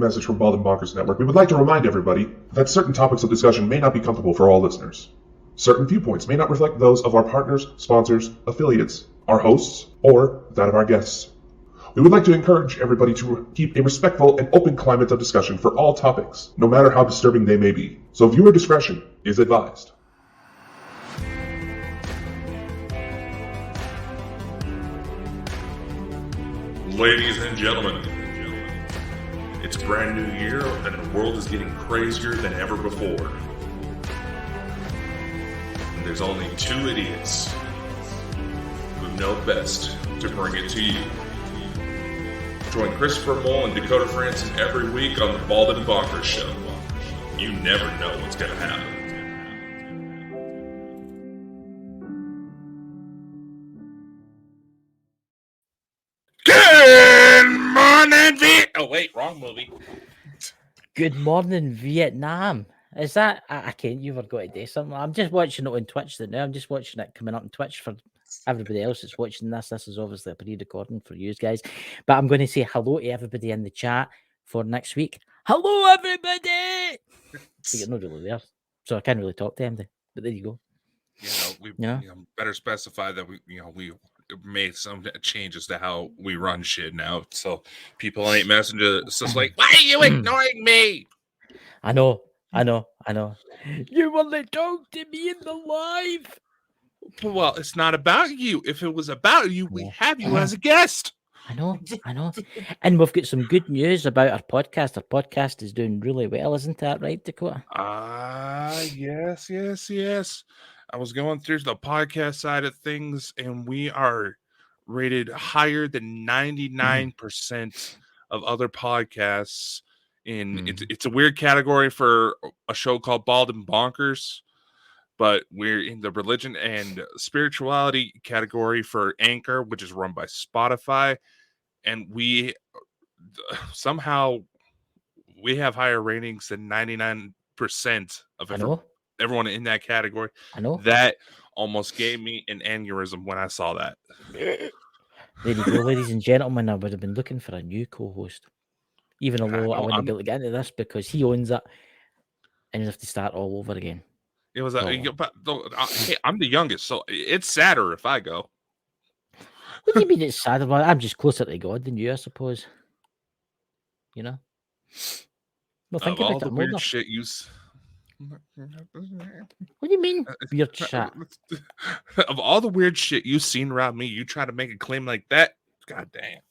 message from Bald and Bonkers Network. We would like to remind everybody that certain topics of discussion may not be comfortable for all listeners. Certain viewpoints may not reflect those of our partners, sponsors, affiliates, our hosts, or that of our guests. We would like to encourage everybody to keep a respectful and open climate of discussion for all topics, no matter how disturbing they may be. So viewer discretion is advised. Ladies and gentlemen, it's a brand new year and the world is getting crazier than ever before. And there's only two idiots who know best to bring it to you. Join Christopher Mole and Dakota Franson every week on the Bald and Bonkers Show. You never know what's going to happen. Good morning, Oh, wait, wrong movie. Good morning, Vietnam. Is that... I can't... You've got to do something. I'm just watching it on Twitch now. I'm just watching it coming up on Twitch for everybody else that's watching this. This is obviously a pre-recording for you guys. But I'm going to say hello to everybody in the chat for next week. Hello, everybody! But you're not really there, so I can't really talk to anybody. But there you go. We better specify that we made some changes to how we run shit now, so people ain't messaging us just like, why are you ignoring me? I know. You only talk to me in the live. Well, it's not about you. If it was about you, we have you as a guest. I know. And we've got some good news about our podcast. Our podcast is doing really well, isn't that right, Dakota? Yes. I was going through the podcast side of things, and we are rated higher than 99% of other podcasts. It's a weird category for a show called Bald and Bonkers, but we're in the religion and spirituality category for Anchor, which is run by Spotify, and we somehow have higher ratings than 99% of everyone in that category. I know. That almost gave me an aneurysm when I saw that. There you go, ladies and gentlemen. I would have been looking for a new co-host, even although I wouldn't be able to get into this because he owns it, and you have to start all over again. It was, hey, I'm the youngest, so it's sadder if I go. What do you mean it's sadder? Well, I'm just closer to God than you, I suppose. You know. Well, think about all the weird older. shit you. What do you mean weird shit? Of all the weird shit you've seen around me, you try to make a claim like that? God damn.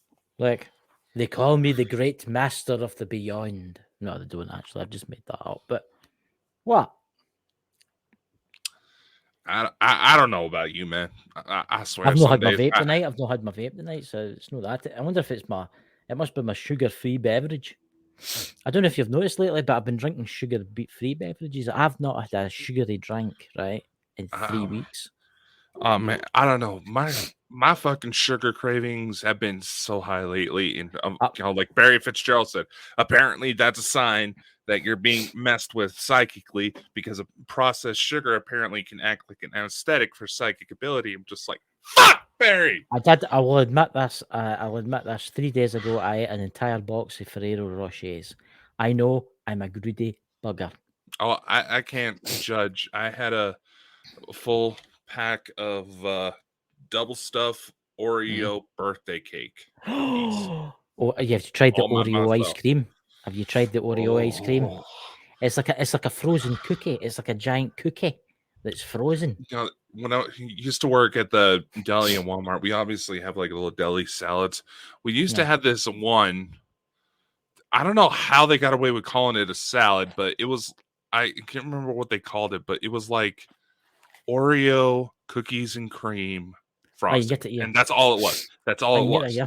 Like, they call me the great master of the beyond. No, they don't actually. I've just made that up. But what? I don't know about you, man. I swear. I've not had my vape tonight. I've not had my vape tonight, so it's not that. I wonder if it must be my sugar-free beverage. I don't know if you've noticed lately, but I've been drinking sugar-free beverages. I've not had a sugary drink, right, in 3 weeks. Oh, man, I don't know. My fucking sugar cravings have been so high lately. And, like Barry Fitzgerald said, apparently that's a sign that you're being messed with psychically because of processed sugar apparently can act like an anesthetic for psychic ability. I'm just like, fuck, Barry! I will admit this. 3 days ago, I ate an entire box of Ferrero Rochers. I know I'm a greedy bugger. Oh, I can't judge. I had a full pack of double stuff Oreo birthday cake. Oh, you've tried the Oreo ice cream? Have you tried the Oreo ice cream? It's like a frozen cookie. It's like a giant cookie that's frozen. You know, when I used to work at the deli in Walmart, we obviously have like little deli salads. We used to have this one. I don't know how they got away with calling it a salad, but it was, I can't remember what they called it, but it was like Oreo cookies and cream frosting. And that's all it was. That's all it was. Yeah.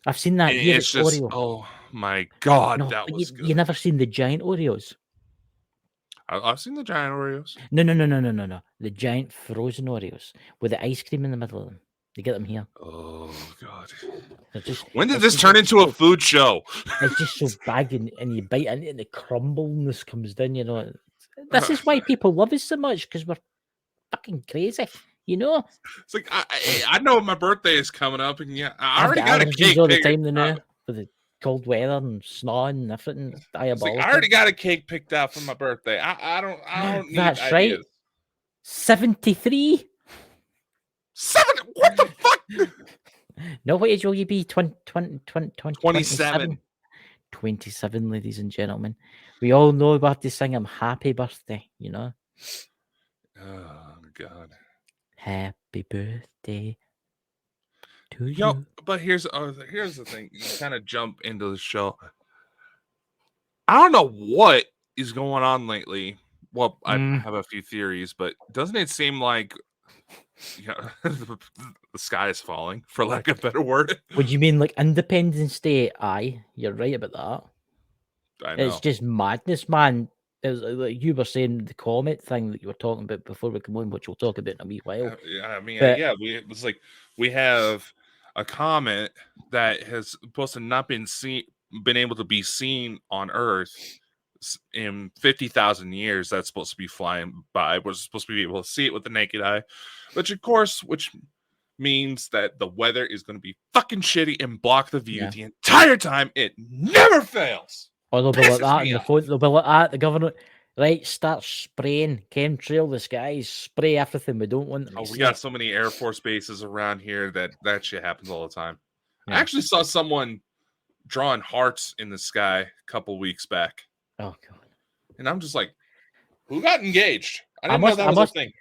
I've seen that. Here, it's just, Oreo. Oh my God, no, that was good. You never seen the giant Oreos? I've seen the giant Oreos. No. The giant frozen Oreos with the ice cream in the middle of them. You get them here. Oh God! When did this turn into a food show? It's just so big, and you bite into it, and the crumbleness comes down. You know, this is why people love us so much, because we're fucking crazy. You know, it's like I know my birthday is coming up, and I already got a cake all the time. They know for the cold weather and snow and everything. It's like, Diabolical. I already got a cake picked out for my birthday. I don't need That's ideas. right. 73. 7. What the fuck? No, what age will you be? 27. 27. 27, ladies and gentlemen. We all know we have to sing him happy birthday, you know? Oh, God. Happy birthday to Yo, you. but here's the thing. You kind of jump into the show. I don't know what is going on lately. Well, I have a few theories, but doesn't it seem like the sky is falling, for lack of a better word? Would you mean like Independence Day? Aye, you're right about that. I know. It's just madness, man. It's like you were saying the comet thing that you were talking about before we come on, which we'll talk about in a wee while. I mean, But- it was like we have a comet that has supposed to not been able to be seen on Earth in 50,000 years. That's supposed to be flying by. We're supposed to be able to see it with the naked eye, which means that the weather is going to be fucking shitty and block the view the entire time. It never fails. Or they'll be like Pisses that me in the off. phone. They'll be like that. The government, right? Start spraying chemtrail the skies, spray everything. We don't want them. Oh, we got so many Air Force bases around here that shit happens all the time. Yeah. I actually saw someone drawing hearts in the sky a couple weeks back, Oh god! and I'm just like, who got engaged? I didn't know that was a thing.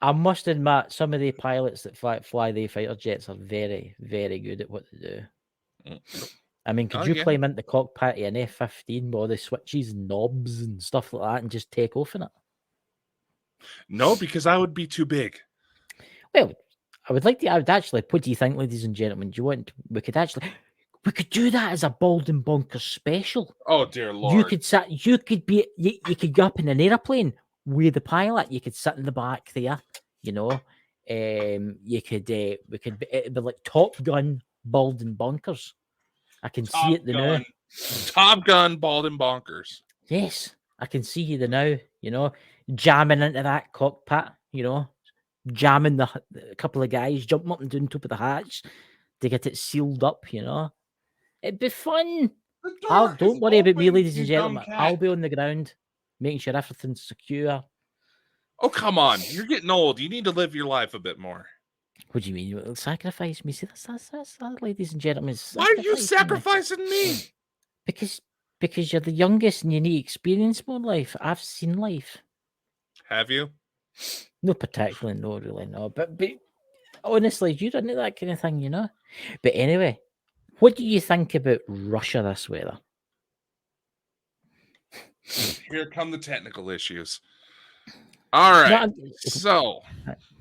I must admit, some of the pilots that fly the fighter jets are very, very good at what they do. I mean, could you climb into the cockpit of an F-15 with all the switches and knobs and stuff like that and just take off in it? No, because I would be too big. Well, I would actually, what do you think, ladies and gentlemen? Do you want, we could do that as a Bald and Bonkers special. Oh, dear Lord. You could go up in an airplane with the pilot. You could sit in the back there, you know. It'd be like Top Gun, Bald and Bonkers. I can see it now. Top Gun, Bald and Bonkers. Yes, I can see you now, you know, jamming into that cockpit, you know, jamming a couple of guys, jumping up and down top of the hatch to get it sealed up, you know. It'd be fun. Don't worry about me, ladies and gentlemen. I'll be on the ground, making sure everything's secure. Oh, come on. You're getting old. You need to live your life a bit more. What do you mean? You sacrifice me? See, that's ladies and gentlemen. Why are you sacrificing me? Because you're the youngest and you need experience more life. I've seen life. Have you? No, particularly, no, really, no. But honestly, you're into that kind of thing, you know. But anyway, what do you think about Russia this weather? Here come the technical issues. All right. So,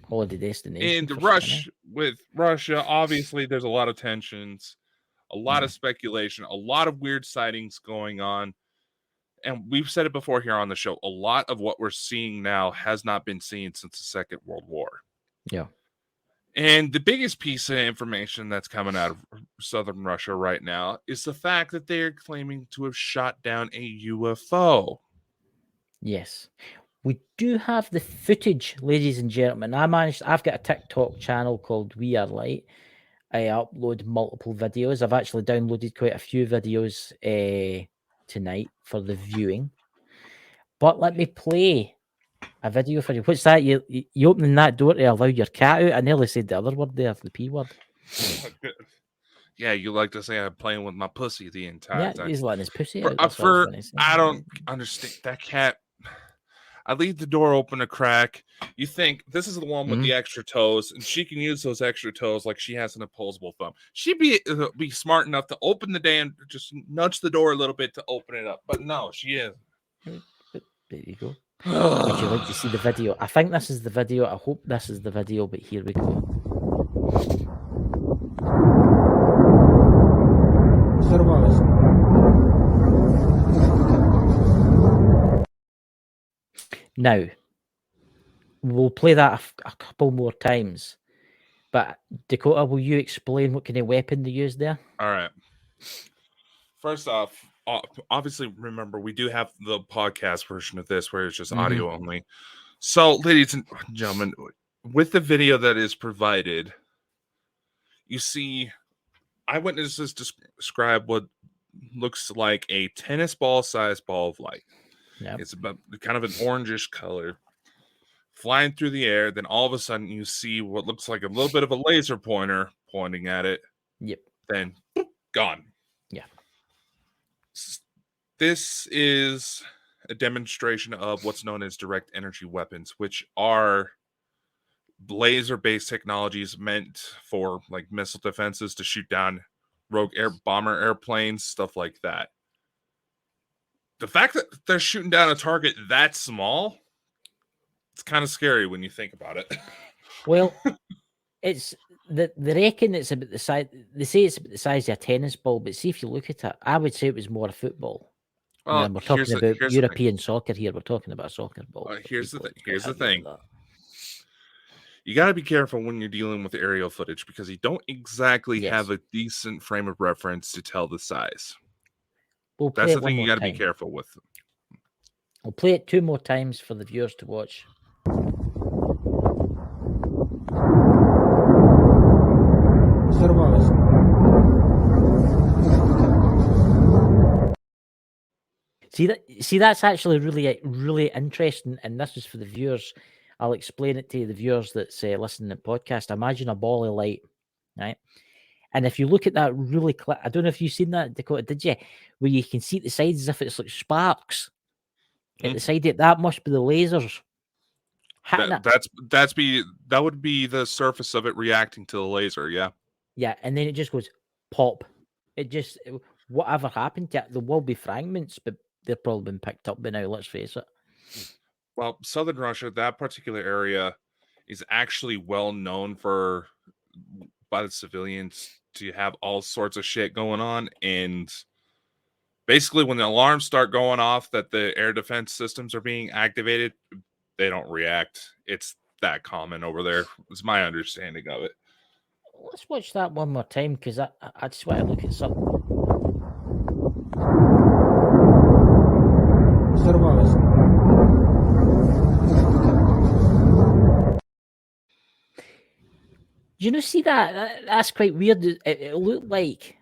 holiday destination. And with Russia, obviously, there's a lot of tensions, a lot of speculation, a lot of weird sightings going on. And we've said it before here on the show. A lot of what we're seeing now has not been seen since the Second World War. Yeah. And the biggest piece of information that's coming out of southern Russia right now is the fact that they are claiming to have shot down a UFO. Yes. We do have the footage, ladies and gentlemen. I've got a TikTok channel called We Are Light. I upload multiple videos. I've actually downloaded quite a few videos tonight for the viewing. But let me play a video for you. What's that? You opening that door to allow your cat out? I nearly said the other word there, the P word. Yeah, you like to say I'm playing with my pussy the entire time. Yeah, he's letting his pussy out. I don't understand that cat. I leave the door open a crack. You think this is the one with the extra toes, and she can use those extra toes like she has an opposable thumb. She'd be smart enough to open the damn, just nudge the door a little bit to open it up. But no, she is. There you go. Would you like to see the video? I think this is the video. I hope this is the video, but here we go. Now, we'll play that a couple more times. But, Dakota, will you explain what kind of weapon they used there? All right. First off, obviously, remember, we do have the podcast version of this where it's just audio only. So, ladies and gentlemen, with the video that is provided, you see eyewitnesses describe what looks like a tennis ball sized ball of light. Yep. It's about kind of an orangish color, flying through the air. Then all of a sudden, you see what looks like a little bit of a laser pointer pointing at it. Yep. Then boop, gone. Yeah. This is a demonstration of what's known as direct energy weapons, which are laser-based technologies meant for like missile defenses to shoot down rogue bomber airplanes, stuff like that. The fact that they're shooting down a target that small, it's kind of scary when you think about it. Well, it's they reckon it's about the size. They say it's about the size of a tennis ball, but see if you look at it, I would say it was more a football. Well, And we're talking about European soccer here. We're talking about a soccer ball. Here's the thing. You got to be careful when you're dealing with aerial footage because you don't exactly have a decent frame of reference to tell the size. That's the thing you got to be careful with. We'll play it 2 more times for the viewers to watch. See, that's actually really interesting, and this is for the viewers. I'll explain it to the viewers that say listen to the podcast. Imagine a ball of light, right? And if you look at that really I don't know if you've seen that, Dakota, did you? Where you can see the sides as if it's like sparks at the side. That must be the lasers. That would be the surface of it reacting to the laser, yeah. Yeah, and then it just goes pop. Whatever happened to it, there will be fragments, but they've probably been picked up by now, let's face it. Well, southern Russia, that particular area is actually well known by the civilians to have all sorts of shit going on. And basically, when the alarms start going off that the air defense systems are being activated, they don't react. It's that common over there. It's my understanding of it. Let's watch that one more time because I just want to look at something. You know, see that's quite weird. It looked like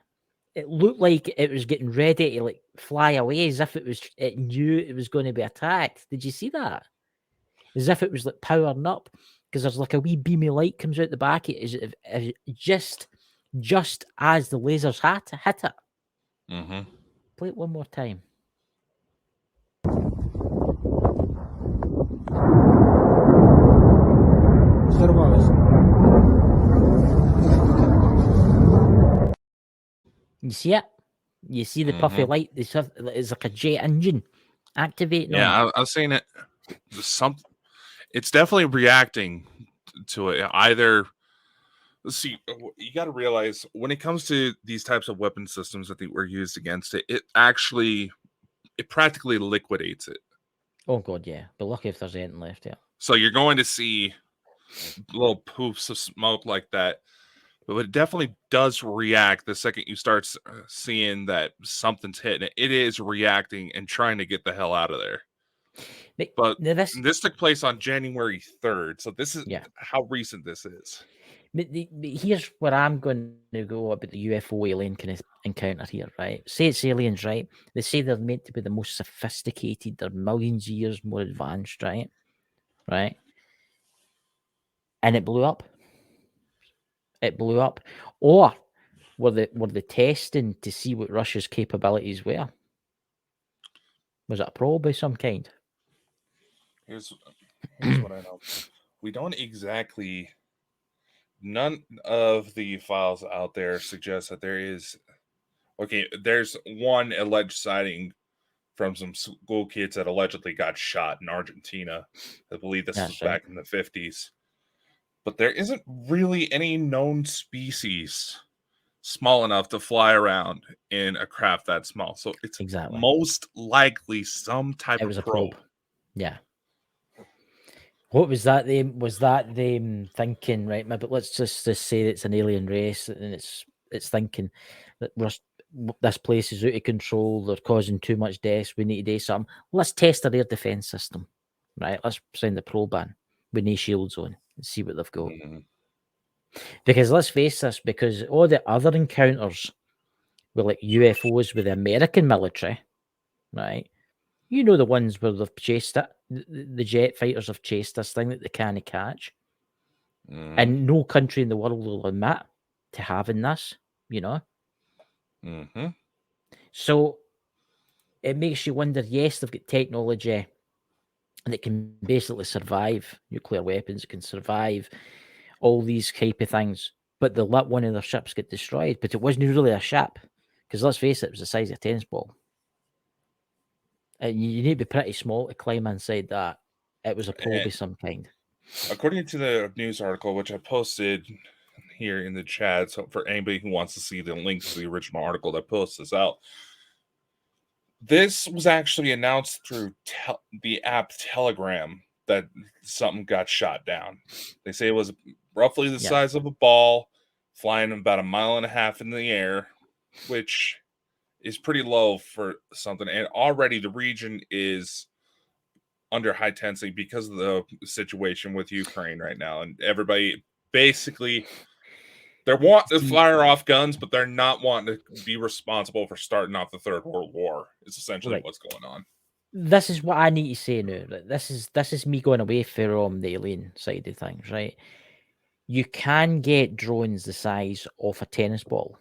it was getting ready to like fly away, as if it knew it was going to be attacked. Did you see that? As if it was like powering up, because there's like a wee beam of light comes out the back. It is just as the lasers hit it. Mm-hmm. Play it one more time. You see it? You see the puffy light? It's like a jet engine activating. Yeah, I've seen it. It's definitely reacting to it. Either, let's see, you got to realize when it comes to these types of weapon systems that were used against it, it practically liquidates it. Oh god, yeah. But lucky if there's anything left, yeah. So you're going to see little poofs of smoke like that. But it definitely does react the second you start seeing that something's hitting it. It is reacting and trying to get the hell out of there. But this took place on January 3rd. So this is how recent this is. But here's where I'm going to go about the UFO alien kind of encounter here, right? Say it's aliens, right? They say they're meant to be the most sophisticated. They're millions of years more advanced, right? Right? And it blew up. It blew up, or were they testing to see what Russia's capabilities were? Was it a probe of some kind? Here's what I know. We don't exactly. None of the files out there suggest that there is. Okay, there's one alleged sighting from some school kids that allegedly got shot in Argentina. I believe this was back in the 50s. But there isn't really any known species small enough to fly around in a craft that small. So it's most likely some type of probe. Yeah. What was that? Was that them thinking, right? But let's just say it's an alien race and it's thinking that this place is out of control. They're causing too much deaths. We need to do something. Let's test their defense system, right? Let's send the probe in with no shields on. See what they've got. Because let's face this, because all the other encounters with like UFOs with the American military, right? You know the ones where they've chased it. The jet fighters have chased this thing that they can't catch. Mhm. And no country in the world will admit to having this, you know? Mhm. So it makes you wonder, yes, they've got technology that can basically survive nuclear weapons, it can survive all these type of things, but they let one of their ships get destroyed. But it wasn't really a ship, because let's face it was the size of a tennis ball. And you need to be pretty small to climb inside that. It was a probe of some kind. According to the news article, which I posted here in the chat, so for anybody who wants to see the link to the original article that posts this out, this was actually announced through the app Telegram that something got shot down. They say it was roughly the size of a ball, flying about 1.5 miles in the air, which is pretty low for something. And already the region is under high intensity because of the situation with Ukraine right now. And everybody basically, they're wanting to fire off guns, but they're not wanting to be responsible for starting off the Third World War. It's essentially what's going on. This is what I need to say now. This is me going away from the alien side of things, right? You can get drones the size of a tennis ball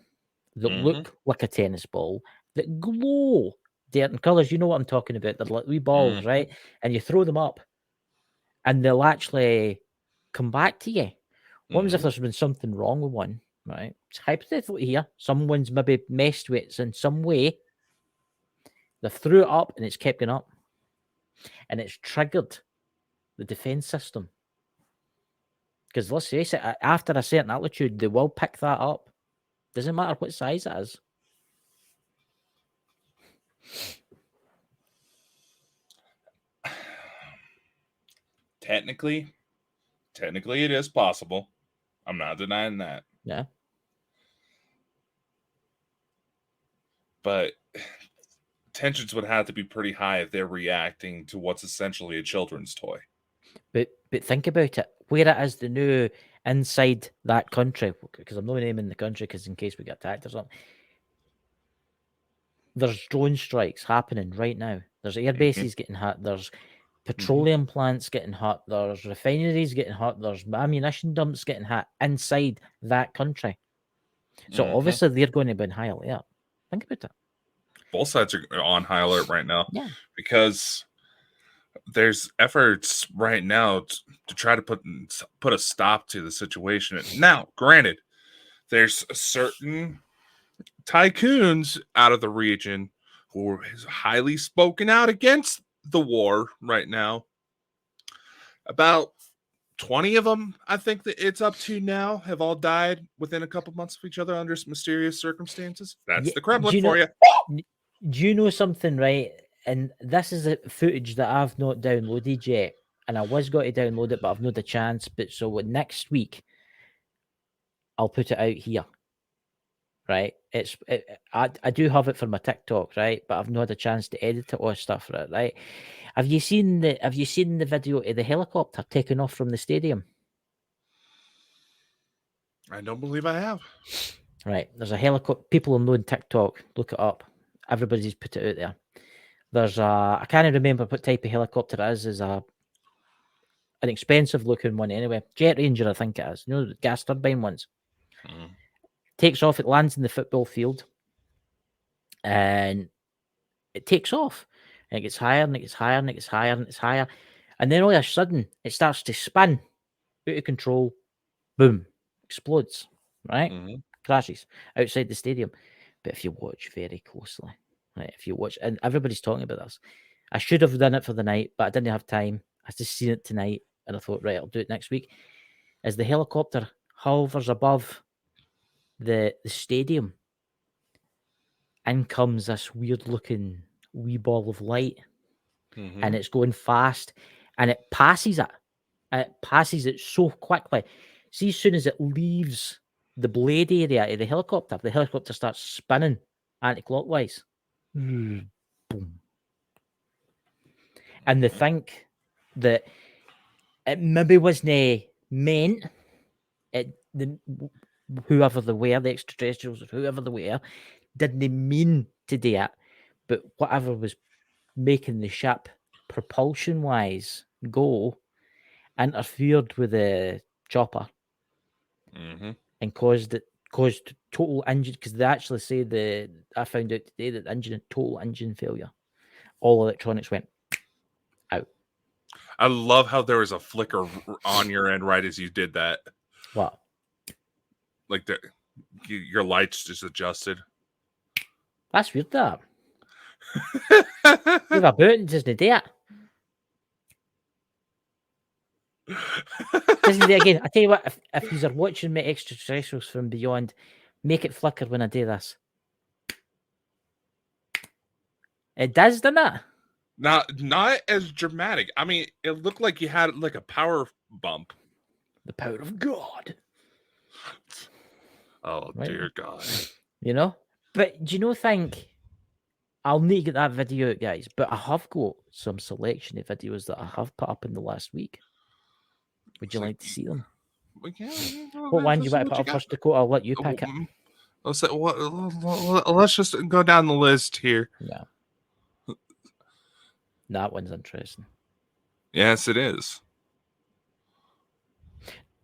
that look like a tennis ball that glow different colors. You know what I'm talking about? They're like wee balls, right? And you throw them up, and they'll actually come back to you. What happens if there's been something wrong with one, right? It's hypothetical here. Someone's maybe messed with it in some way. They threw it up and it's kept going up. And it's triggered the defense system. Because let's face it, after a certain altitude, they will pick that up. Doesn't matter what size it is. Technically it is possible. I'm not denying that. Yeah. But tensions would have to be pretty high if they're reacting to what's essentially a children's toy. But think about it. Where it is the new inside that country, because I'm not naming the country because in case we get attacked or something. There's drone strikes happening right now. There's air bases getting hit. There's petroleum plants getting hit. There's refineries getting hit. There's ammunition dumps getting hit inside that country. So obviously they're going to be on high alert. Think about it. Both sides are on high alert right now. Yeah. Because there's efforts right now to try to put a stop to the situation. Now, granted, there's certain tycoons out of the region who are highly spoken out against the war right now. About 20 of them, I think that it's up to now, have all died within a couple months of each other under mysterious circumstances. That's the Kremlin for you. Do you know something, right? And this is a footage that I've not downloaded yet. And I was going to download it, but I've not the chance. But so next week, I'll put it out here. Right? I do have it for my TikTok, right? But I've not had a chance to edit it or stuff for it, right? Have you seen the video of the helicopter taking off from the stadium? I don't believe I have. Right. There's a helicopter. People will know on TikTok. Look it up. Everybody's put it out there. There's I can't remember what type of helicopter it is. Is an expensive looking one anyway. Jet Ranger, I think it is. You know, the gas turbine ones. Takes off. It lands in the football field, and it takes off. And it gets higher, and it gets higher, and it gets higher, and it's higher, and then all of a sudden it starts to spin out of control. Boom! Explodes. Right? Crashes outside the stadium. But if you watch very closely, right? If you watch, and everybody's talking about this, I should have done it for the night, but I didn't have time. I just seen it tonight, and I thought, right, I'll do it next week. As the helicopter hovers above the stadium, in comes this weird looking wee ball of light, and it's going fast, and it passes it. And it passes it so quickly. See, as soon as it leaves the blade area of the helicopter starts spinning anti-clockwise. Boom. And they think that it maybe wasn't meant. Whoever they were, the extraterrestrials, or whoever they were, didn't mean to do it, but whatever was making the ship propulsion-wise go interfered with the chopper and caused total engine, because they actually say I found out today that the engine had total engine failure. All electronics went out. I love how there was a flicker on your end right as you did that. What? Like your lights just adjusted. That's weird, that. Leave a boot and doesn't do it. Doesn't do it again. I tell you what, if you are watching me extraterrestrials from beyond, make it flicker when I do this. It does, doesn't it? Not as dramatic. I mean, it looked like you had like a power bump. The power of God. Oh, right? Dear God. You know? But do you think I'll need to get that video out, guys, but I have got some selection of videos that I have put up in the last week. Would you like to see them? What one do you want to put up first, Dakota? I'll let you pick it. Let's just go down the list here. Yeah. That one's interesting. Yes, it is.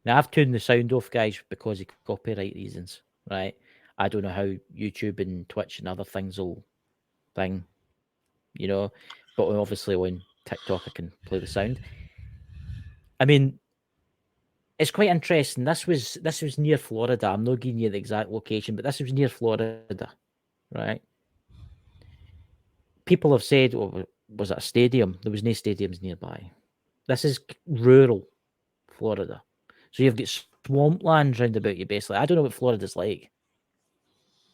Now, I've turned the sound off, guys, because of copyright reasons, right? I don't know how YouTube and Twitch and other things will thing, you know, but obviously on TikTok I can play the sound. I mean, it's quite interesting. This was near Florida. I'm not giving you the exact location, but this was near Florida, right? People have said, oh, was it a stadium? There was no stadiums nearby. This is rural Florida. So you've got swamplands round about you, basically. I don't know what Florida's like.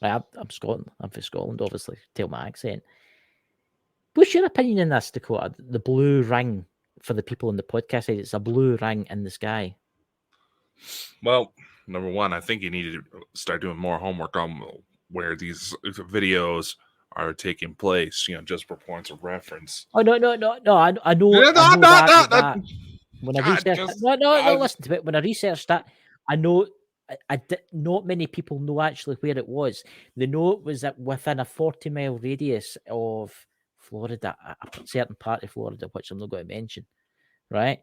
Right, I'm Scotland. I'm from Scotland, obviously. Tell my accent. What's your opinion on this, Dakota? The blue ring, for the people in the podcast, it's a blue ring in the sky. Well, number one, I think you need to start doing more homework on where these videos are taking place. You know, just for points of reference. Oh no! I know that. When I researched, listen to it. When I researched that, I know not many people know actually where it was. They know it was within a 40-mile radius of Florida, a certain part of Florida, which I'm not going to mention. Right?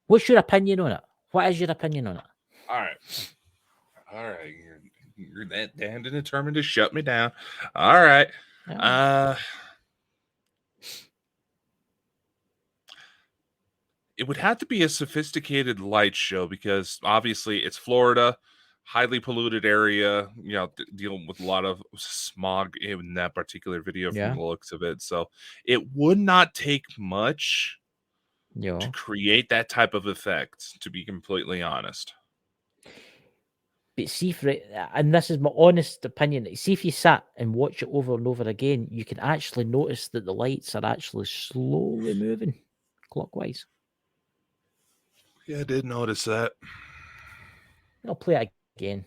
What's your opinion on it? What is your opinion on it? All right. You're that damned and determined to shut me down. All right. It would have to be a sophisticated light show because obviously it's Florida, highly polluted area, you know, dealing with a lot of smog in that particular video from the looks of it. So it would not take much to create that type of effect, to be completely honest. But see, and this is my honest opinion, see if you sat and watch it over and over again, you can actually notice that the lights are actually slowly moving clockwise. Yeah, I did notice that. I'll play it again.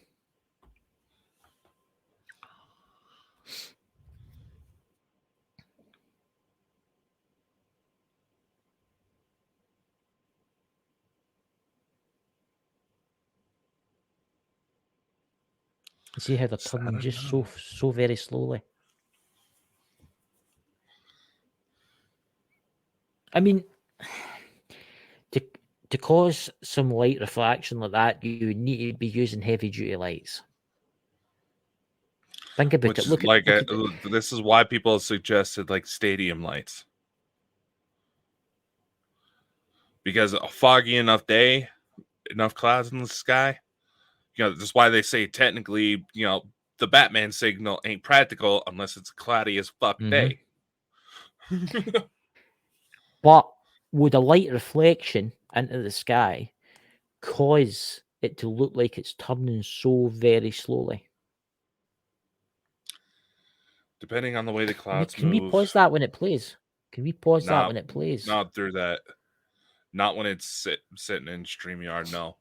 See how they're turning just so very slowly. I mean, to cause some light refraction like that, you need to be using heavy duty lights. Think about it. This is why people have suggested like stadium lights, because a foggy enough day, enough clouds in the sky. You know, that's why they say technically, you know, the Batman signal ain't practical unless it's a cloudy as fuck day. But would a light reflection into the sky cause it to look like it's turning so very slowly? Depending on the way the clouds move. Can we pause that when it plays? Not through that. Not when it's sitting in StreamYard, no.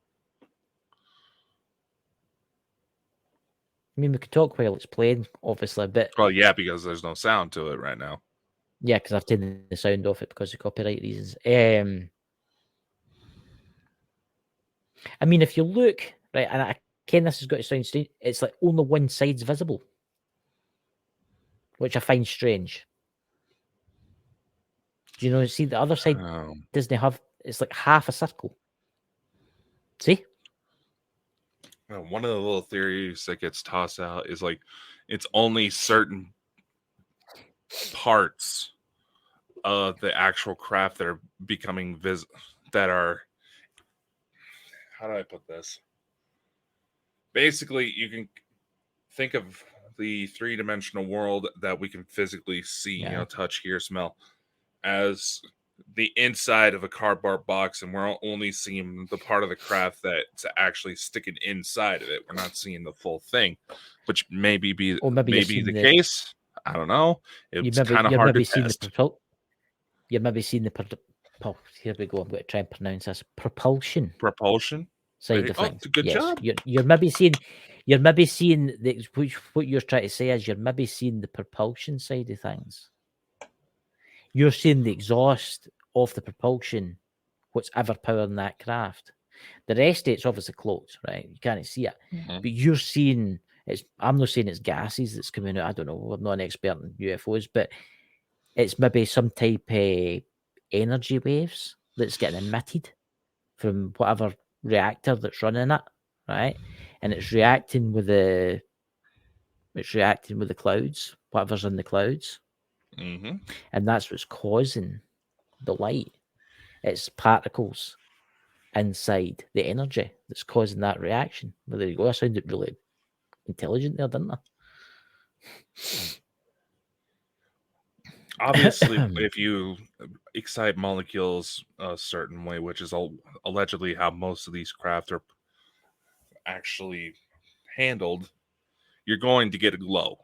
I mean, we could talk while it's playing, obviously, but... Well, yeah, because there's no sound to it right now. Yeah, because I've taken the sound off it because of copyright reasons. I mean, if you look, right, and Ken, this has got to sound strange. It's like only one side's visible, which I find strange. Do you know? See, the other side doesn't have. It's like half a circle. See? One of the little theories that gets tossed out is like it's only certain parts of the actual craft that are becoming that are, how do I put this? Basically, you can think of the three-dimensional world that we can physically see, Yeah. touch, hear, smell, as the inside of a cardboard box, and we're only seeing the part of the craft that's actually sticking inside of it. We're not seeing the full thing, which maybe be the case. I don't know. It's kind of hard to test. You've maybe seen the here we go. I'm going to try and pronounce this propulsion side of things. Good job. You're maybe seeing what you're trying to say is you're maybe seeing the propulsion side of things. You're seeing the exhaust of the propulsion, what's ever powering that craft. The rest of it's obviously closed, right? You can't see it. Mm-hmm. But you're seeing it's. I'm not saying it's gases that's coming out. I don't know. I'm not an expert in UFOs, but it's maybe some type of energy waves that's getting emitted from whatever reactor that's running it, right? And it's reacting with the clouds, whatever's in the clouds. Mm-hmm. And that's what's causing the light. It's particles inside the energy that's causing that reaction. Well, there you go. I sounded really intelligent there, didn't I? Obviously, if you excite molecules a certain way, which is allegedly how most of these craft are actually handled, you're going to get a glow.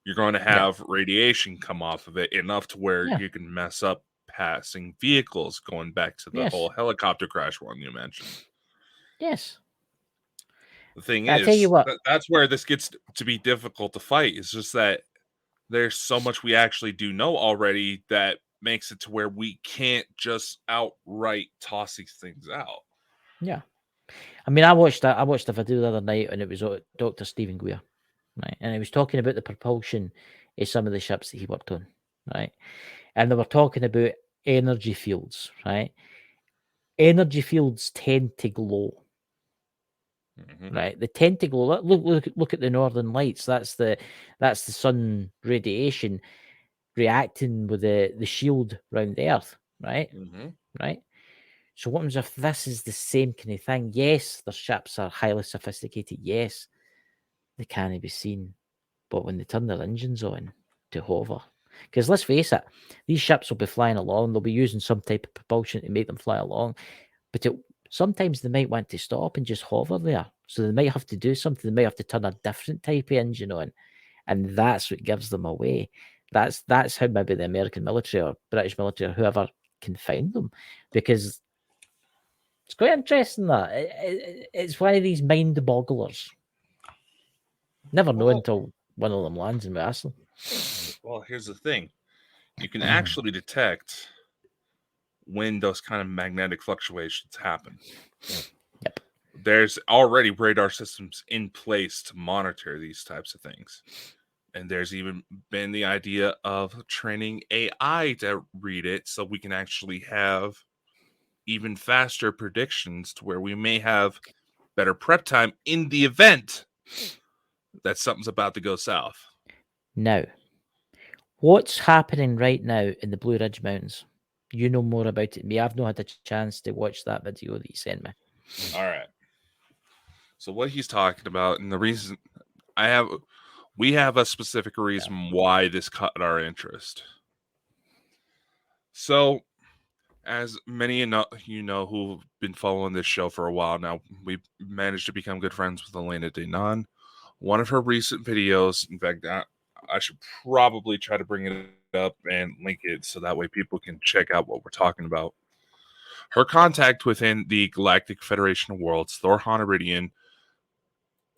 You're going to have radiation come off of it enough to where you can mess up passing vehicles, going back to the whole helicopter crash one you mentioned. Yes. The thing is, tell you what, that's where this gets to be difficult to fight. It's just that there's so much we actually do know already that makes it to where we can't just outright toss these things out. Yeah. I mean, I watched a video the other night, and it was Dr. Stephen Greer, right? And he was talking about the propulsion of some of the ships that he worked on, right? And they were talking about energy fields, right? Energy fields tend to glow, right? They tend to glow. Look at the northern lights. That's the sun radiation reacting with the shield around the Earth, right? Right. So what happens if this is the same kind of thing? Yes, their ships are highly sophisticated. Yes, they can't be seen. But when they turn their engines on to hover, because let's face it, these ships will be flying along. They'll be using some type of propulsion to make them fly along. But sometimes they might want to stop and just hover there. So they might have to do something. They might have to turn a different type of engine on. And that's what gives them away. That's how maybe the American military or British military or whoever can find them. Because it's quite interesting that it's one of these mind bogglers. Never know until one of them lands in Wrestling. Well, here's the thing. You can actually detect when those kind of magnetic fluctuations happen. Yep. There's already radar systems in place to monitor these types of things. And there's even been the idea of training AI to read it so we can actually have even faster predictions to where we may have better prep time in the event that something's about to go south. Now, what's happening right now in the Blue Ridge Mountains? You know more about it than me. I've not had a chance to watch that video that you sent me. All right. So what he's talking about, and the reason we have a specific reason why this caught our interest. So, as many you know who've been following this show for a while now, we've managed to become good friends with Elena Denon. One of her recent videos, in fact, I should probably try to bring it up and link it so that way people can check out what we're talking about. Her contact within the Galactic Federation of Worlds, Thor Honoridian,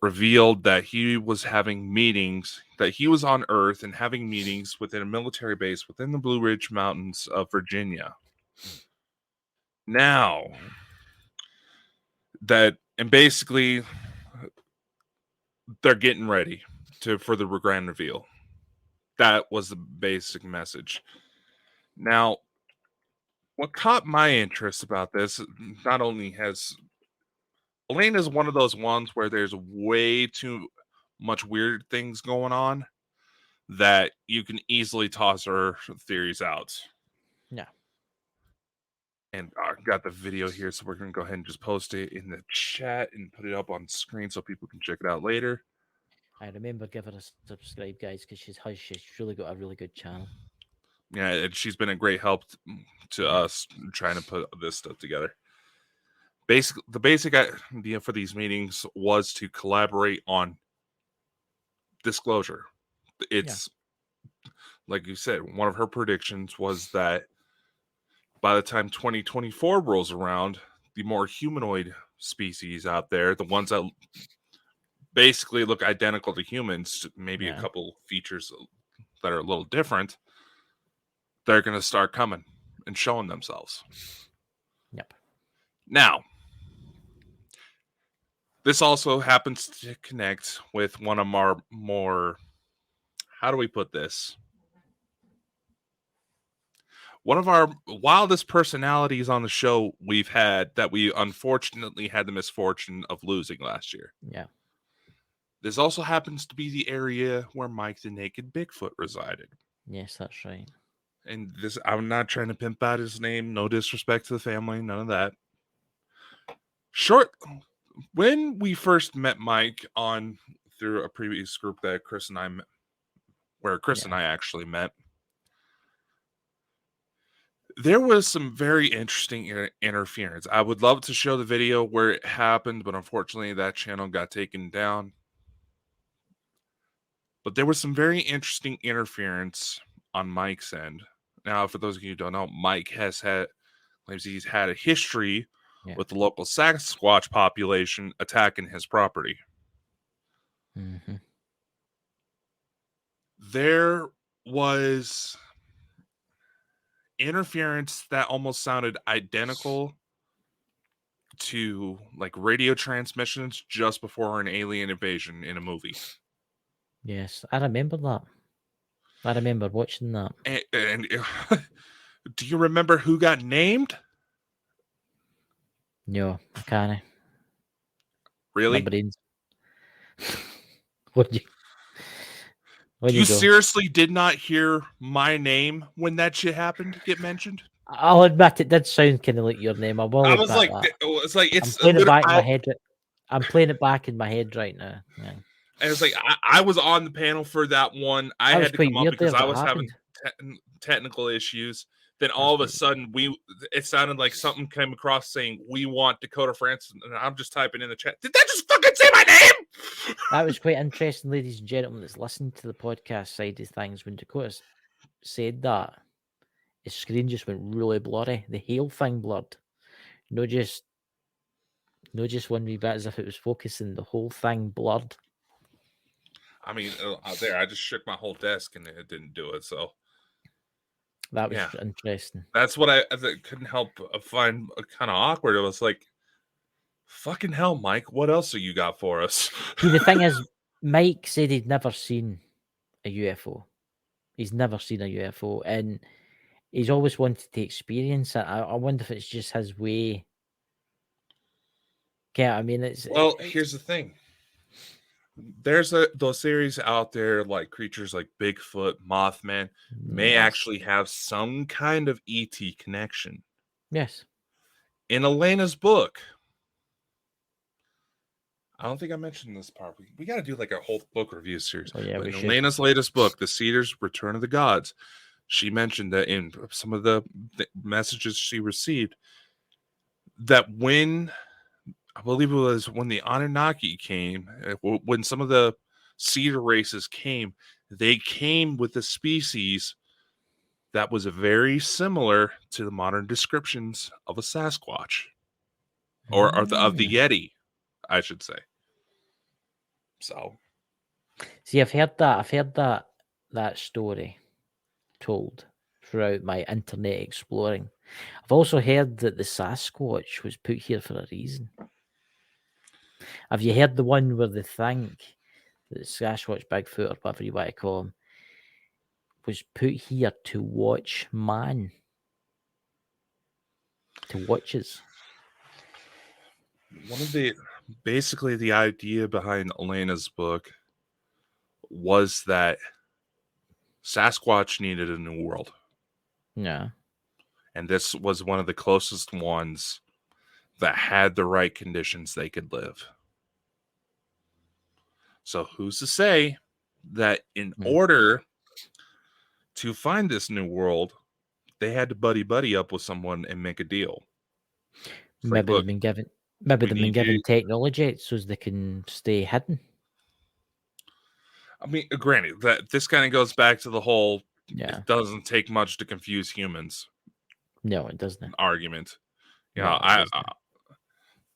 revealed that he was having meetings, that he was on Earth and having meetings within a military base within the Blue Ridge Mountains of Virginia. Now, that And basically, they're getting ready for the grand reveal. That was the basic message. Now, what caught my interest about this, not only has Elena's one of those ones where there's way too much weird things going on that you can easily toss her theories out. Yeah. And I got the video here, so we're going to go ahead and just post it in the chat and put it up on screen so people can check it out later. I remember giving her a subscribe, guys, because she's really got a really good channel. Yeah, and she's been a great help to us trying to put this stuff together. The basic idea for these meetings was to collaborate on disclosure. It's like you said, one of her predictions was that by the time 2024 rolls around, the more humanoid species out there, the ones that basically look identical to humans, maybe a couple features that are a little different, they're going to start coming and showing themselves. Yep. Now, this also happens to connect with one of our more, how do we put this? One of our wildest personalities on the show we've had that we unfortunately had the misfortune of losing last year. Yeah. This also happens to be the area where Mike the Naked Bigfoot resided. Yes, that's right. And this, I'm not trying to pimp out his name. No disrespect to the family. None of that. When we first met Mike on through a previous group that Chris and I met, where Chris and I actually met, there was some very interesting interference. I would love to show the video where it happened, but unfortunately that channel got taken down. But there was some very interesting interference on Mike's end. Now, for those of you who don't know, Mike claims he's had a history with the local Sasquatch population attacking his property. Mm-hmm. There was interference that almost sounded identical to like radio transmissions just before an alien invasion in a movie. Yes, I remember that. I remember watching that. And do you remember who got named? No, I can't. Really? My brains. What did you seriously did not hear my name when that shit happened get mentioned? I'll admit it did sound kind of like your name. I was like, that. It's like it's I'm playing it back in my head. I'm playing it back in my head right now. Yeah. And it's like I was on the panel for that one. I had to come up because I was having technical issues. Then all of a sudden, it sounded like something came across saying, "We want Dakota Francis," and I'm just typing in the chat. Did that just fucking say my name? That was quite interesting, ladies and gentlemen, that's listening to the podcast side of things. When Dakota said that, his screen just went really blurry. The hail thing blurred. No just one wee bit as if it was focusing. The whole thing blurred. I mean, out there, I just shook my whole desk and it didn't do it. So that was interesting. That's what I couldn't help find kind of awkward. It was like, fucking hell, Mike, what else have you got for us? See, the thing is, Mike said he'd never seen a UFO. He's never seen a UFO, and he's always wanted to experience it. I wonder if it's just his way. Yeah, I mean, here's the thing. There's those series out there like creatures like Bigfoot, Mothman may actually have some kind of ET connection. Yes. In Elena's book, I don't think I mentioned this part. We got to do like a whole book review series. Oh, yeah, in Elena's latest book, The Cedars, Return of the Gods, she mentioned that in some of the messages she received, that when, I believe it was when the Anunnaki came, when some of the cedar races came, they came with a species that was very similar to the modern descriptions of a Sasquatch, or of the Yeti, I should say. So, see, I've heard that story told throughout my internet exploring. I've also heard that the Sasquatch was put here for a reason. Have you heard the one where they think that Sasquatch, Bigfoot, or whatever you want to call him, was put here to watch man? To watch us? Basically the idea behind Elena's book was that Sasquatch needed a new world. Yeah. And this was one of the closest ones that had the right conditions they could live. So who's to say that in order to find this new world, they had to buddy up with someone and make a deal? Maybe they've been given technology so they can stay hidden. I mean, granted, that this kind of goes back to the whole it doesn't take much to confuse humans. No, it doesn't. Argument.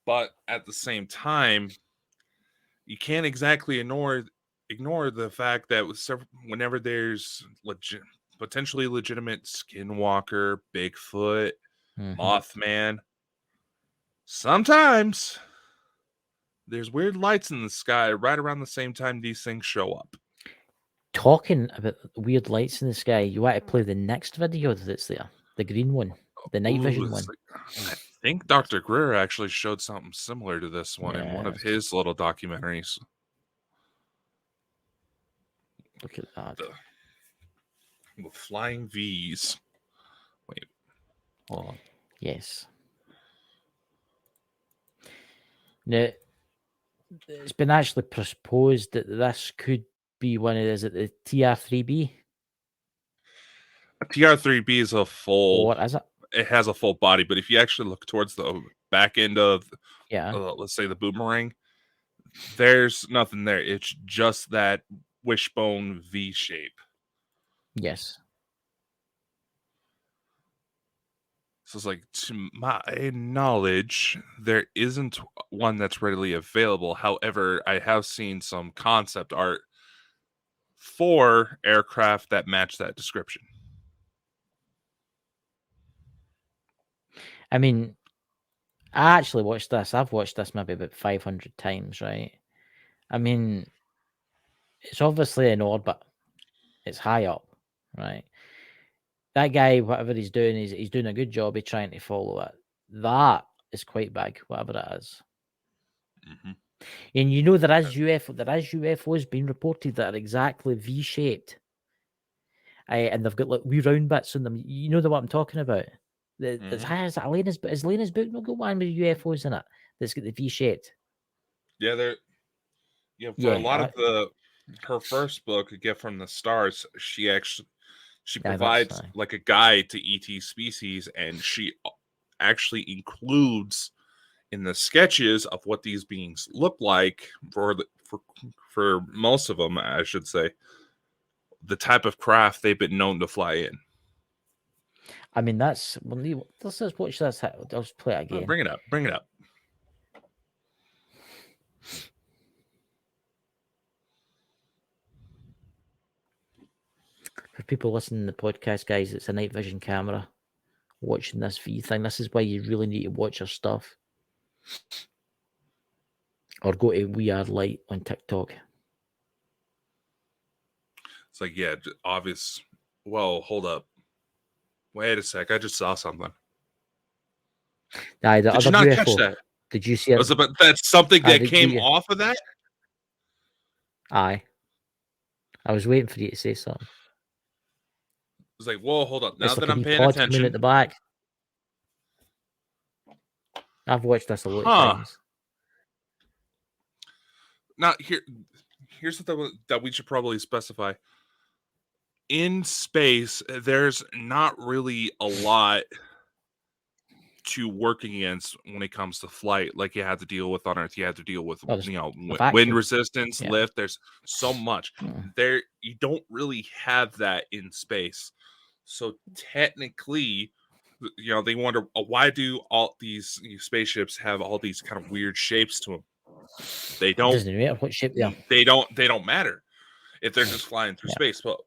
But at the same time, you can't exactly ignore the fact that whenever there's potentially legitimate skinwalker, Bigfoot, Mothman, sometimes there's weird lights in the sky right around the same time these things show up. Talking about weird lights in the sky, you want to play the next video that's there, the green one, the night vision one. I think Dr. Greer actually showed something similar to this one in one of his little documentaries. Look at that. The flying V's. Wait. Hold on. Yes. Now, it's been actually proposed that this could be one of the TR3B. A TR3B is a full. What is it? It has a full body, but if you actually look towards the back end of, let's say the boomerang, there's nothing there. It's just that wishbone V shape. Yes. So it's like, to my knowledge, there isn't one that's readily available. However, I have seen some concept art for aircraft that match that description. I mean, I actually watched this. I've watched this maybe about 500 times, right? I mean, it's obviously in orbit. It's high up, right? That guy, whatever he's doing, he's doing a good job of trying to follow it. That is quite big, whatever it is. Mm-hmm. And you know there is UFOs being reported that are exactly V-shaped. And they've got like wee round bits on them. You know what I'm talking about? Is Elena's book not got one with UFOs in it that's got the V-shaped? Yeah, for a lot of her first book, A Gift from the Stars, she provides like a guide to ET species, and she actually includes in the sketches of what these beings look like for most of them, I should say, the type of craft they've been known to fly in. I mean, let's just watch this. I'll play it again. Bring it up. For people listening to the podcast, guys, it's a night vision camera watching this V thing. This is why you really need to watch your stuff. Or go to We Are Light on TikTok. It's like, yeah, obvious. Well, hold up. Wait a sec. I just saw something. Did you not catch that? Did you see it? That's something that came off of that? Aye. I was waiting for you to say something. It was like, whoa, hold up. Now it's that like I'm paying attention. At the back. I've watched this a lot of times. Now, here's something that we should probably specify. In space, there's not really a lot to work against when it comes to flight. Like you had to deal with on Earth, you had to deal with wind resistance, lift. There's so much there. You don't really have that in space. So technically, they wonder, why do all these spaceships have all these kind of weird shapes to them? They don't. It doesn't matter what shape they are. They don't matter if they're just flying through space. But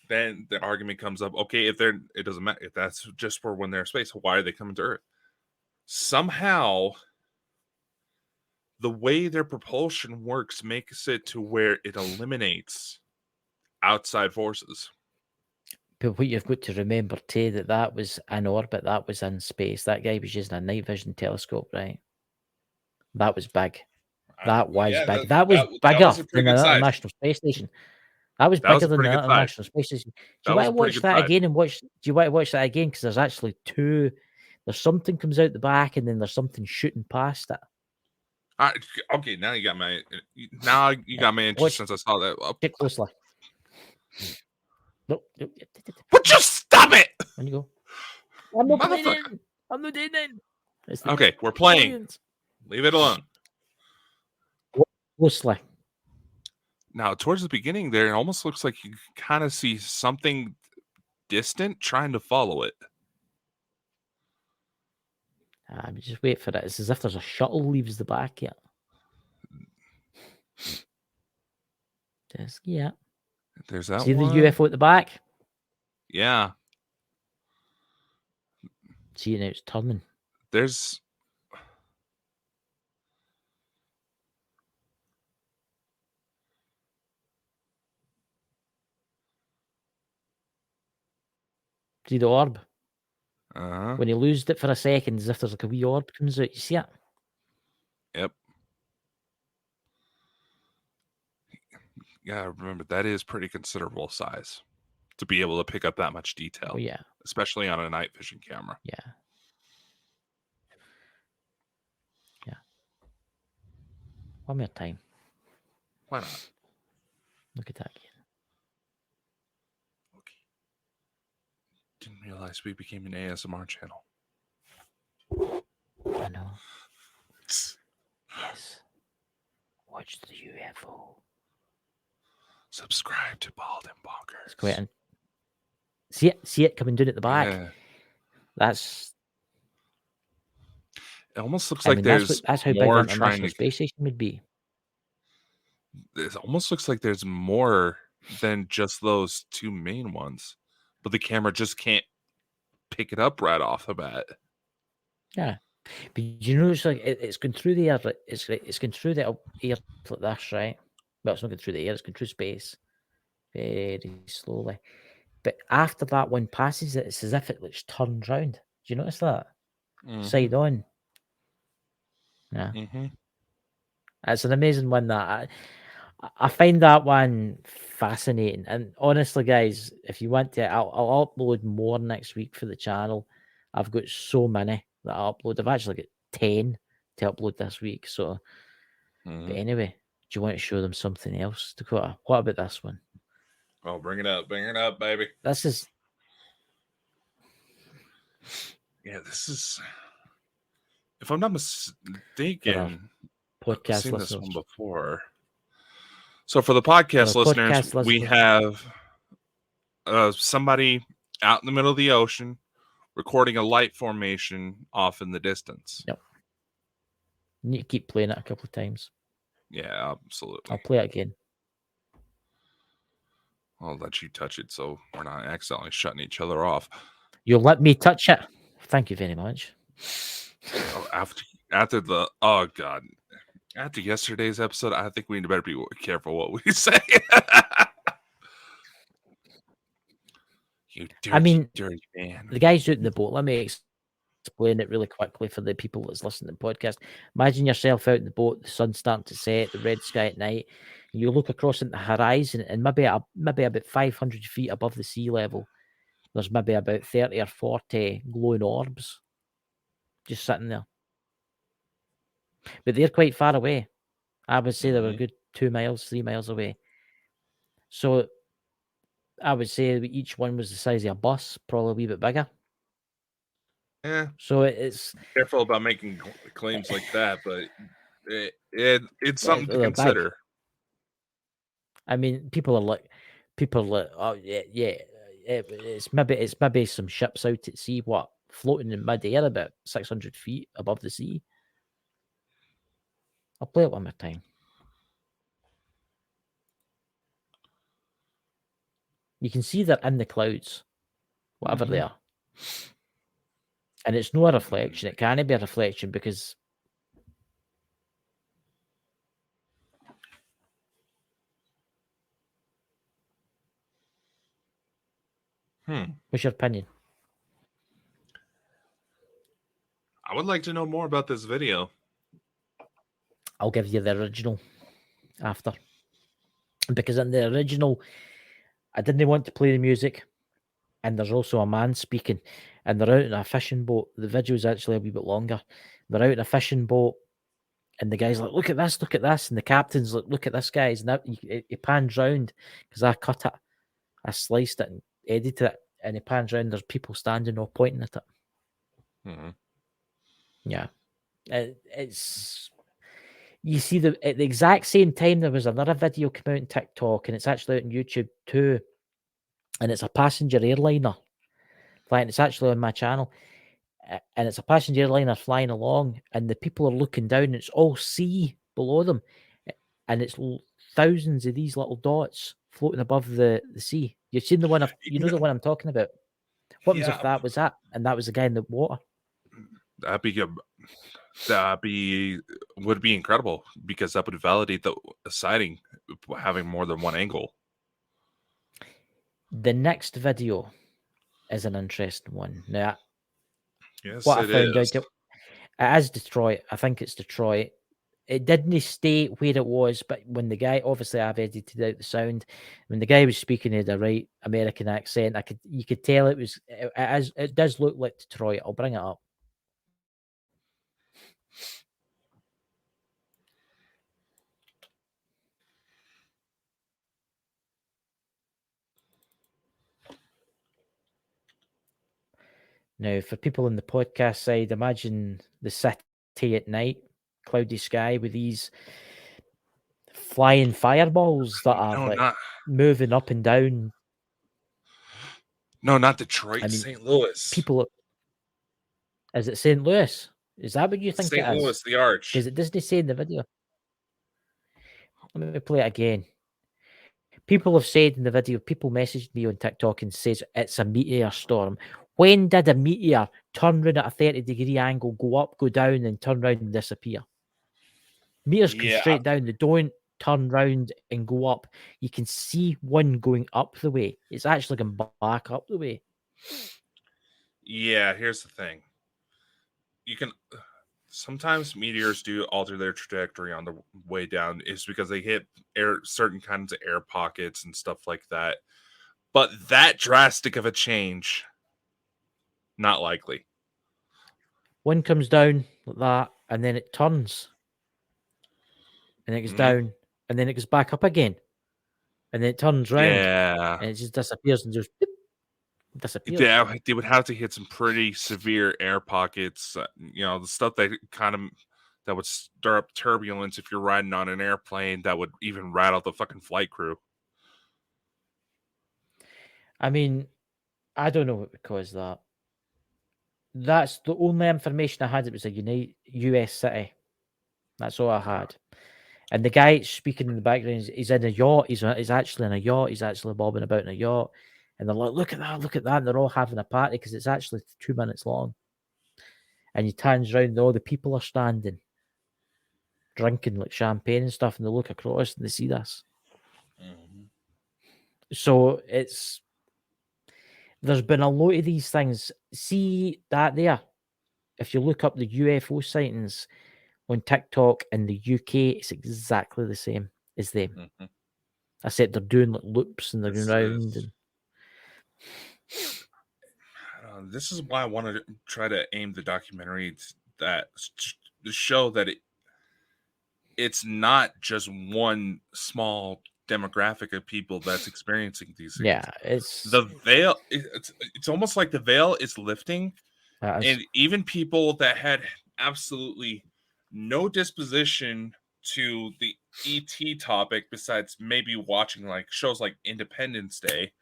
then the argument comes up: okay, it doesn't matter if that's just for when they're in space. Why are they coming to Earth? Somehow, the way their propulsion works makes it to where it eliminates outside forces. But what you've got to remember too, that was in orbit, that was in space. That guy was using a night vision telescope, right? That was big. That was big. That was bigger was a pretty than good the size. International Space Station. That was That was bigger a than pretty the good size. International Space Station. Do That you was want a to pretty watch good that size. again and watch? Do you want to watch that again? Because there's actually two. There's something comes out the back, and then there's something shooting past it. Okay, now you got my interest Watch since I saw that. it closely. No, Would you stop it? when you go, I'm not Motherfucker. playing. I'm not doing it. Okay, we're playing. Leave it alone. Closely. Now, towards the beginning there, it almost looks like you kind of see something distant trying to follow it. Just wait for it. It's as if there's a shuttle leaves the back yet. Yeah. There's that See one. the UFO at the back? Yeah. See, now it's turning. There's... See the orb? Uh-huh. When he loses it for a second, as if there's like a wee orb comes out. You see it? Yep. Yeah, remember, that is pretty considerable size to be able to pick up that much detail. Oh, yeah. Especially on a night vision camera. Yeah. Yeah. One more time. Why not? Look at that again. Okay. Didn't realize we became an ASMR channel. I know. Yes. Watch the UFO. Subscribe to Bald and Bonkers. Let's go ahead and see it coming down at the back. Yeah. That's. It almost looks like there's that's how big more the International Space Station would be. It almost looks like there's more than just those two main ones, but the camera just can't pick it up right off the bat. Yeah, but you know, it's like it's going through the air. It's going through the air like this, right? Well, it's not going through the air. It's going through space very slowly. But after that one passes it, it's as if it looks turned round. Do you notice that? Mm-hmm. Side on. Yeah. Mm-hmm. It's an amazing one. That I find that one fascinating. And honestly, guys, if you want to, I'll upload more next week for the channel. I've got so many that I upload. I've actually got 10 to upload this week. So, But anyway, do you want to show them something else, Dakota? What about this one? Oh, bring it up, baby. This is. Yeah, this is. If I'm not mistaken, podcast I've seen listeners. this one before. So for the podcast listeners, we have somebody out in the middle of the ocean recording a light formation off in the distance. Yep. You need to keep playing it a couple of times. Yeah, absolutely. I'll play it again. I'll let you touch it so we're not accidentally shutting each other off. You'll let me touch it. Thank you very much. After yesterday's episode, I think we better be careful what we say. You dirty man. The guy's out in the boat. Let me explain it really quickly for the people that's listening to the podcast. Imagine yourself out in the boat, the sun's starting to set, the red sky at night, and you look across into the horizon, and maybe about 500 feet above the sea level, there's maybe about 30 or 40 glowing orbs just sitting there. But they're quite far away. I would say they were a good 2 miles, 3 miles away. So I would say each one was the size of a bus, probably a wee bit bigger. Yeah. So it's careful about making claims like that, but it's something to consider. Big. I mean, people are like, oh yeah. It's maybe some ships out at sea, floating in mid-air about 600 feet above the sea. I'll play it one more time. You can see they're in the clouds, whatever they are. And it's not a reflection. It can't be a reflection because What's your opinion? I would like to know more about this video. I'll give you the original after. Because in the original, I didn't want to play the music. And there's also a man speaking. And they're out in a fishing boat. The video is actually a wee bit longer. They're out in a fishing boat. And the guy's like, look at this, look at this. And the captain's like, look at this, guys. And that, he pans round because I cut it. I sliced it and edited it. And he pans round. There's people standing or pointing at it. Mm-hmm. Yeah. It's... You see, at the exact same time, there was another video come out on TikTok, and it's actually out on YouTube too. And it's a passenger airliner flying. It's actually on my channel. And it's a passenger airliner flying along, and the people are looking down, and it's all sea below them. And it's thousands of these little dots floating above the sea. You've seen the one, you know the one I'm talking about. What was if that was that? And that was the guy in the water. Would be incredible, because that would validate the sighting having more than one angle. The next video is an interesting one. Now, yes, what I found out, it is Detroit. I think it's Detroit. It didn't state where it was, but when the guy, obviously I've edited out the sound, when the guy was speaking in the right American accent, you could tell it does look like Detroit. I'll bring it up. Now, for people on the podcast side, imagine the city at night, cloudy sky with these flying fireballs that are moving up and down. No, not Detroit, St. Louis. People, is it St. Louis? Is that what you think it is? St. Louis, the Arch. Because it doesn't say in the video. Let me play it again. People have said in the video, people messaged me on TikTok and says it's a meteor storm. When did a meteor turn around at a 30-degree angle, go up, go down, and turn around and disappear? Meteors go straight down. They don't turn round and go up. You can see one going up the way. It's actually going back up the way. Yeah, here's the thing. Sometimes meteors do alter their trajectory on the way down, is because they hit certain kinds of air pockets and stuff like that. But that drastic of a change, not likely. One comes down like that, and then it turns. And it goes down, and then it goes back up again. And then it turns round. Yeah. And it just disappears and just disappears. Yeah, they would have to hit some pretty severe air pockets. The stuff that would stir up turbulence if you're riding on an airplane, that would even rattle the fucking flight crew. I mean, I don't know what would cause that. That's the only information I had. It was a US city. That's all I had. And the guy speaking in the background, he's in a yacht. He's actually in a yacht. He's actually bobbing about in a yacht. And they're like, look at that, look at that. And they're all having a party because it's actually 2 minutes long. And he turns around and all the people are standing, drinking like champagne and stuff. And they look across and they see this. Mm-hmm. So there's been a lot of these things. See that there? If you look up the UFO sightings on TikTok in the UK, it's exactly the same as them. Mm-hmm. Except they're doing like loops and they're going around. This is why I wanted to try to aim the documentary to show that it's not just one small demographic of people that's experiencing these things. Yeah, it's the veil. It's almost like the veil is lifting, and even people that had absolutely no disposition to the ET topic, besides maybe watching like shows like Independence Day.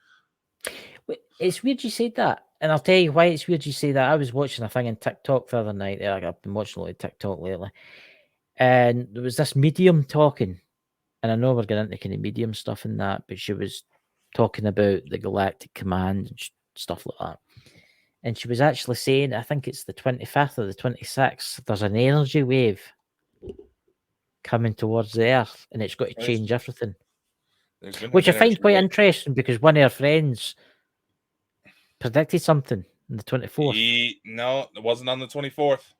It's weird you said that, and I'll tell you why it's weird you say that. I was watching a thing on TikTok the other night. I've been watching a lot of TikTok lately, and there was this medium talking. And I know we're getting into kind of medium stuff in that, but she was talking about the Galactic Command and stuff like that. And she was actually saying, I think it's the 25th or the 26th, there's an energy wave coming towards the Earth, and it's got to change everything. Which I find quite interesting, because one of her friends predicted something on the 24th. No, it wasn't on the 24th.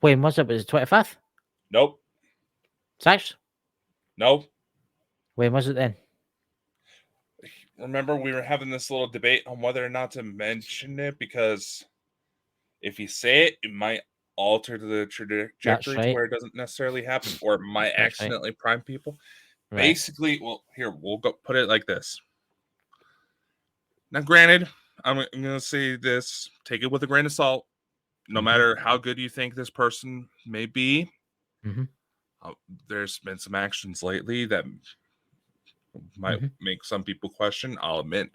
When was it? Was it 25th? Nope. 6th? Nope. When was it then? Remember, we were having this little debate on whether or not to mention it, because if you say it, it might alter the trajectory to where it doesn't necessarily happen, or it might accidentally prime people. Right. Basically, well, here, we'll go put it like this. Now, granted, I'm going to say this, take it with a grain of salt. No matter how good you think this person may be, there's been some actions lately that might make some people question. I'll admit,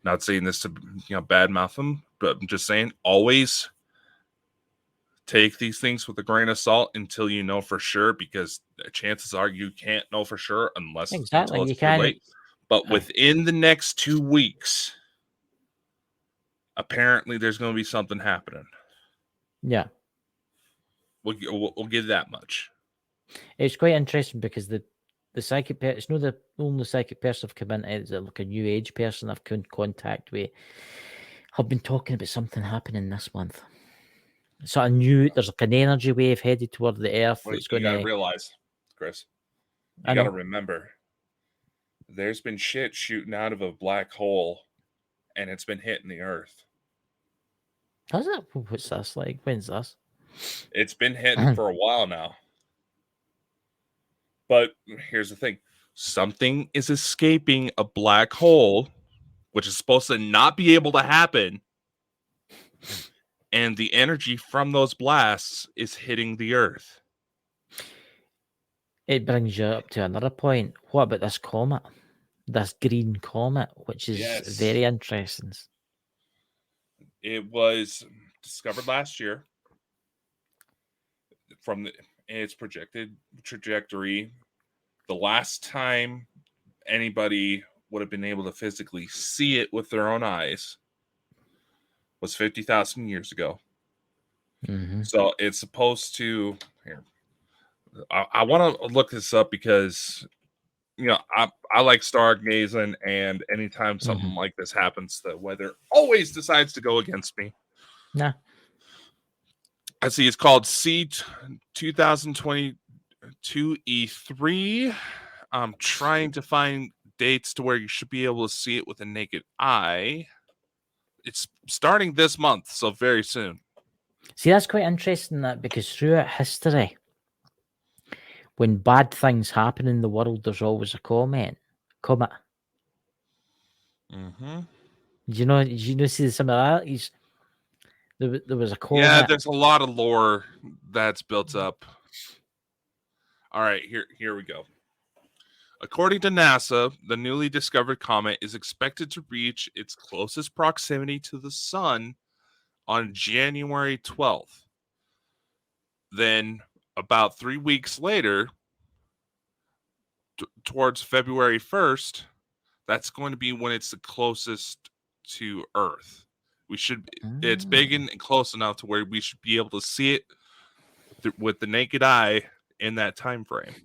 not saying this to badmouth them, but I'm just saying, always take these things with a grain of salt until you know for sure, because chances are you can't know for sure unless until it's too late. But within the next 2 weeks, apparently there's going to be something happening. Yeah, we'll give that much. It's quite interesting because the psychic person, it's not the only psychic person I've come into, it's like a new age person I've come in contact with. I've been talking about something happening this month. So I knew there's like an energy wave headed toward the earth. Well, you got to realize, Chris, you got to remember, there's been shit shooting out of a black hole and it's been hitting the earth. How's that? What's this like? When's this? It's been hitting for a while now. But here's the thing. Something is escaping a black hole, which is supposed to not be able to happen. And the energy from those blasts is hitting the earth. It brings you up to another point. What about this comet? This green comet, which is very interesting. It was discovered last year. From its projected trajectory, the last time anybody would have been able to physically see it with their own eyes was 50,000 years ago. So it's supposed to. Here, I want to look this up because I like stargazing, and anytime something like this happens, the weather always decides to go against me. Nah. I see it's called C 2022 E3. I'm trying to find dates to where you should be able to see it with a naked eye. It's starting this month, so very soon. See, that's quite interesting, that because throughout history, when bad things happen in the world, there's always a comet. Do you know see the similarities? There was a comet. Yeah, there's a lot of lore that's built up. All right, here we go. According to NASA, the newly discovered comet is expected to reach its closest proximity to the sun on January 12th. Then, about 3 weeks later, towards February 1st, that's going to be when it's the closest to Earth. It's big and close enough to where we should be able to see it with the naked eye in that time frame.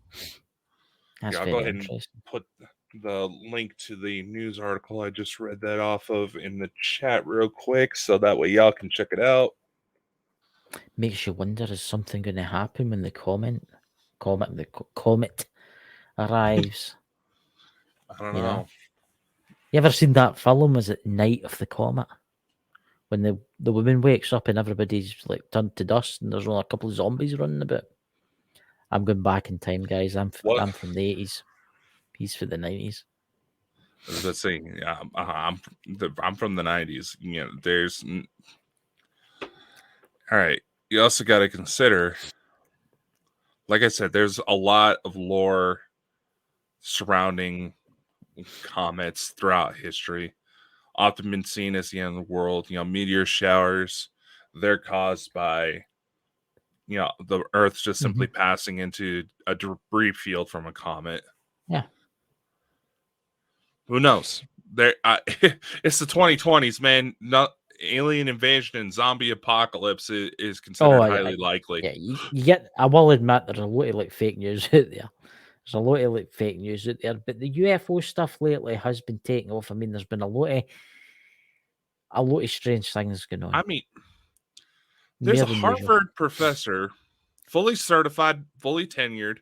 That's I'll go ahead and put the link to the news article I just read that off of in the chat real quick, so that way y'all can check it out. Makes you wonder, is something going to happen when the comet arrives? I don't know. You ever seen that film? Is it Night of the Comet? When the woman wakes up and everybody's like turned to dust and there's only a couple of zombies running about. I'm going back in time, guys. I'm from the 80s. He's for the 90s. Let's see. Yeah, I'm from the 90s. There's. All right. You also got to consider, like I said, there's a lot of lore surrounding comets throughout history. Often been seen as the end of the world. Meteor showers, they're caused by, the Earth just simply passing into a debris field from a comet. Yeah. Who knows? It's the 2020s, man. Alien invasion and zombie apocalypse is considered highly likely. Yeah, you get. I will admit there's a lot of fake news out there. There's a lot of fake news out there, but the UFO stuff lately has been taking off. I mean, there's been a lot of a lot of strange things going on. I mean, there's More a than usual. Harvard professor, fully certified, fully tenured,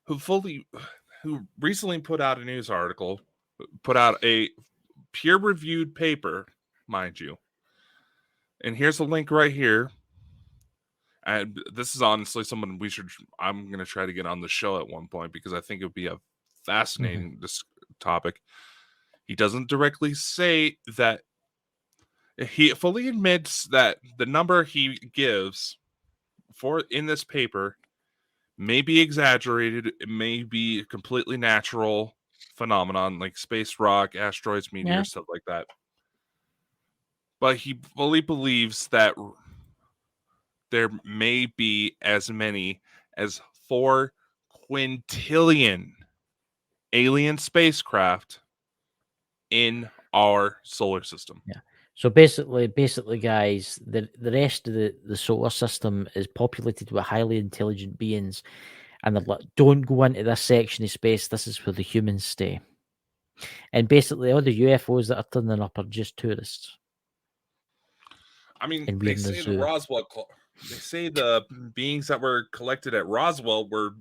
who recently put out a news article, put out a peer-reviewed paper, mind you. And here's a link right here. And this is honestly someone I'm going to try to get on the show at one point because I think it would be a fascinating topic. He doesn't directly say that. He fully admits that the number he gives in this paper may be exaggerated. It may be a completely natural phenomenon like space rock, asteroids, meteors, stuff like that. But he fully believes that there may be as many as 4 quintillion alien spacecraft in our solar system. Yeah. So basically, guys, the rest of the solar system is populated with highly intelligent beings, and they're like, don't go into this section of space. This is where the humans stay. And basically, all the UFOs that are turning up are just tourists. I mean, they say the beings that were collected at Roswell were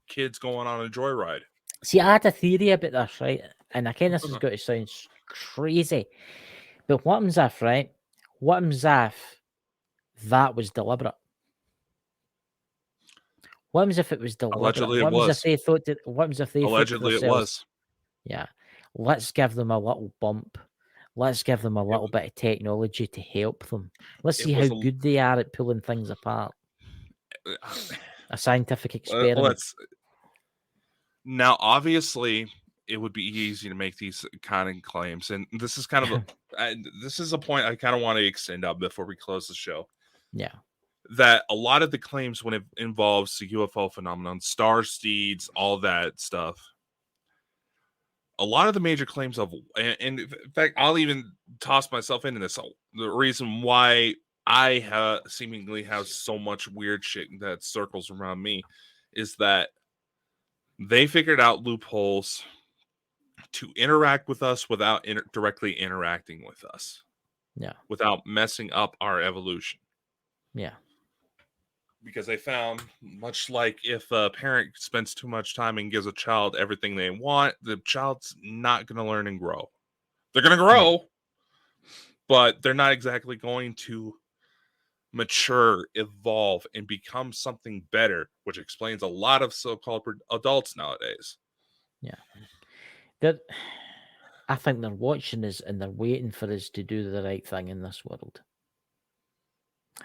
kids going on a joyride. See, I had a theory about this, right? And again, this has got to sound crazy. But what happens if, right? What happens if that was deliberate? What happens if it was deliberate? Allegedly, what it was. If they thought that? What happens if they allegedly thought to it was? Yeah, let's give them a little bump. Let's give them a little bit of technology to help them. Let's see how good they are at pulling things apart. A scientific experiment. Now, obviously, it would be easy to make these kind of claims, and this is kind of this is a point I kind of want to extend out before we close the show. Yeah, that a lot of the claims when it involves the UFO phenomenon, star seeds, all that stuff. A lot of the major claims of, and in fact, I'll even toss myself into this. The reason why I seemingly have so much weird shit that circles around me is that they figured out loopholes to interact with us without directly interacting with us. Yeah. Without messing up our evolution. Yeah. Because they found, much like if a parent spends too much time and gives a child everything they want, the child's not going to learn and grow. They're going to grow, but they're not exactly going to mature, evolve, and become something better, which explains a lot of so-called adults nowadays. Yeah. I think they're watching us and they're waiting for us to do the right thing in this world.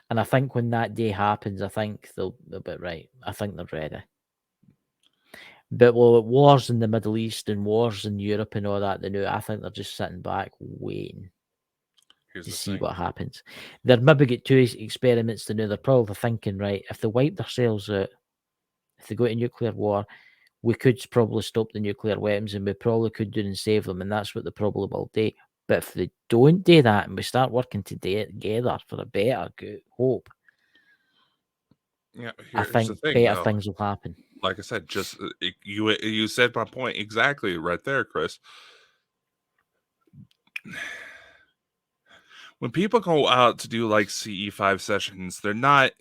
And I think when that day happens, I think they'll be right. I think they're ready. But wars in the Middle East and wars in Europe and all that, I think they're just sitting back waiting to see what happens. They're maybe get 2 experiments to do. They're probably thinking, right, if they wipe themselves out, if they go to nuclear war, we could probably stop the nuclear weapons and we probably could do and save them. And that's what they probably will do. But if they don't do that and we start working together for a better hope, I think better things will happen. Like I said, just you said my point exactly right there, Chris. When people go out to do like CE5 sessions, they're not,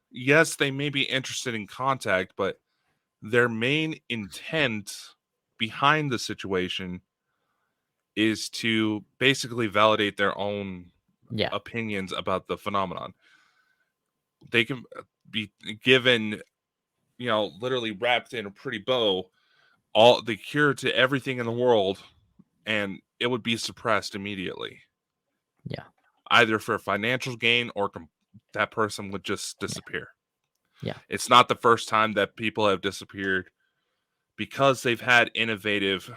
yes, they may be interested in contact, but their main intent behind the situation is to basically validate their own opinions about the phenomenon. They can be given, literally wrapped in a pretty bow, all the cure to everything in the world, and it would be suppressed immediately. Yeah. Either for financial gain or that person would just disappear. Yeah. It's not the first time that people have disappeared because they've had innovative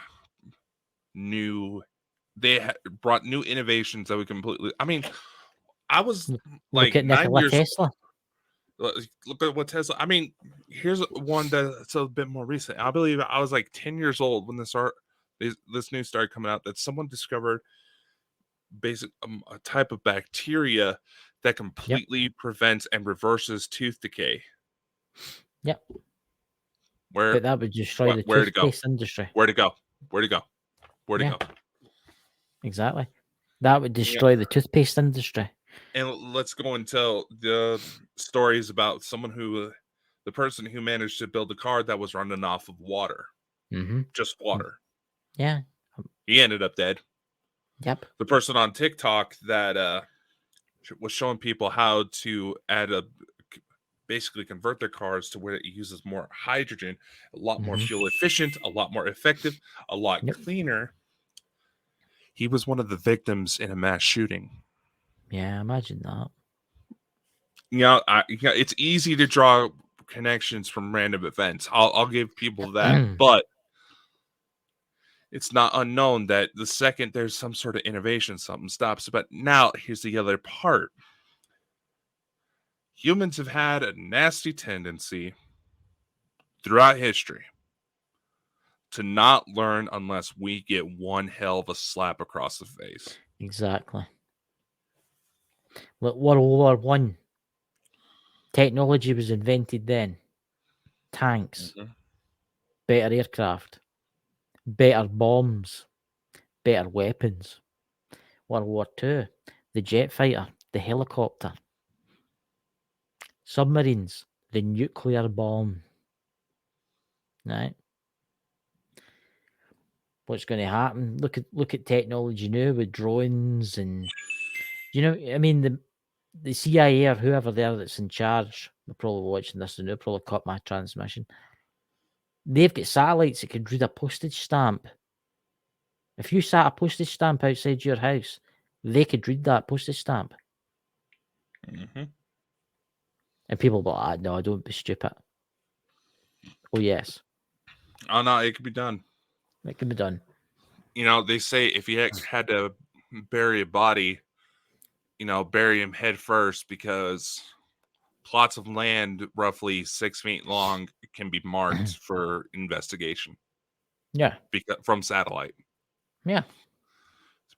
brought new innovations that we completely, I was like 9 years Tesla. Look at what Tesla. Here's one that's a bit more recent. I believe I was like 10 years old when this news started coming out that someone discovered a type of bacteria that completely prevents and reverses tooth decay. Yep. But that would destroy the toothpaste industry. Where to go? Exactly. That would destroy the toothpaste industry. And let's go and tell the stories about the person who managed to build a car that was running off of water. Mm-hmm. Just water. Yeah. He ended up dead. Yep. The person on TikTok that was showing people how to basically convert their cars to where it uses more hydrogen, a lot more fuel efficient, a lot more effective, a lot cleaner. He was one of the victims in a mass shooting. Yeah, imagine that. It's easy to draw connections from random events. I'll give people that, but it's not unknown that the second there's some sort of innovation, something stops. But now here's the other part. Humans have had a nasty tendency throughout history to not learn unless we get one hell of a slap across the face. Exactly. Look, World War One. Technology was invented then. Tanks, better aircraft, better bombs, better weapons. World War Two. The jet fighter, the helicopter, submarines, the nuclear bomb. Right? What's going to happen? Look at technology now with drones and I mean the CIA or whoever there that's in charge. They're probably watching this and they'll probably cut my transmission. They've got satellites that can read a postage stamp. If you sat a postage stamp outside your house, they could read that postage stamp. Mm-hmm. And people go, no, don't be stupid. Oh, yes. Oh, no, it could be done. It can be done. They say if you had to bury a body, bury him head first because plots of land roughly 6 feet long can be marked for investigation. Yeah. From satellite. Yeah.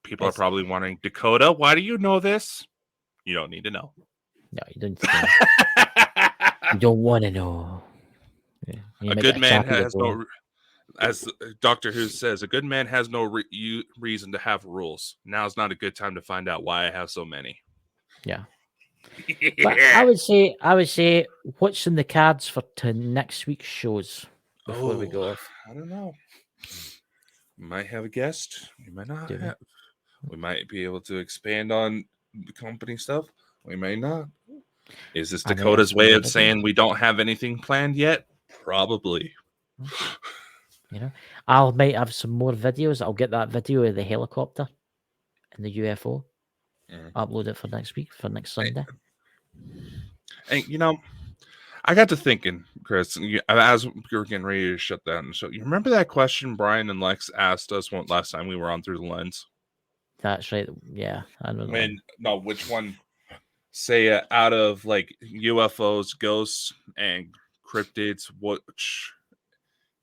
People are probably wondering, Dakota, why do you know this? You don't need to know. No, you don't. You don't want to know. A good man has no, as Doctor Who says, a good man has no reason to have rules. Now's not a good time to find out why I have so many. Yeah. But I would say, what's in the cards for next week's shows before we go off? I don't know. We might have a guest. We might not have. We might be able to expand on the company stuff. We may not. Is this Dakota's way of saying we don't have anything planned yet? Probably. I might have some more videos. I'll get that video of the helicopter and the UFO. Upload it for next week, for next Sunday. And I got to thinking, Chris, as we were getting ready to shut down. So you remember that question Brian and Lex asked us last time we were on Through the Lens? That's right. Yeah, I don't know. Which one? Say out of like UFOs, ghosts, and cryptids, which,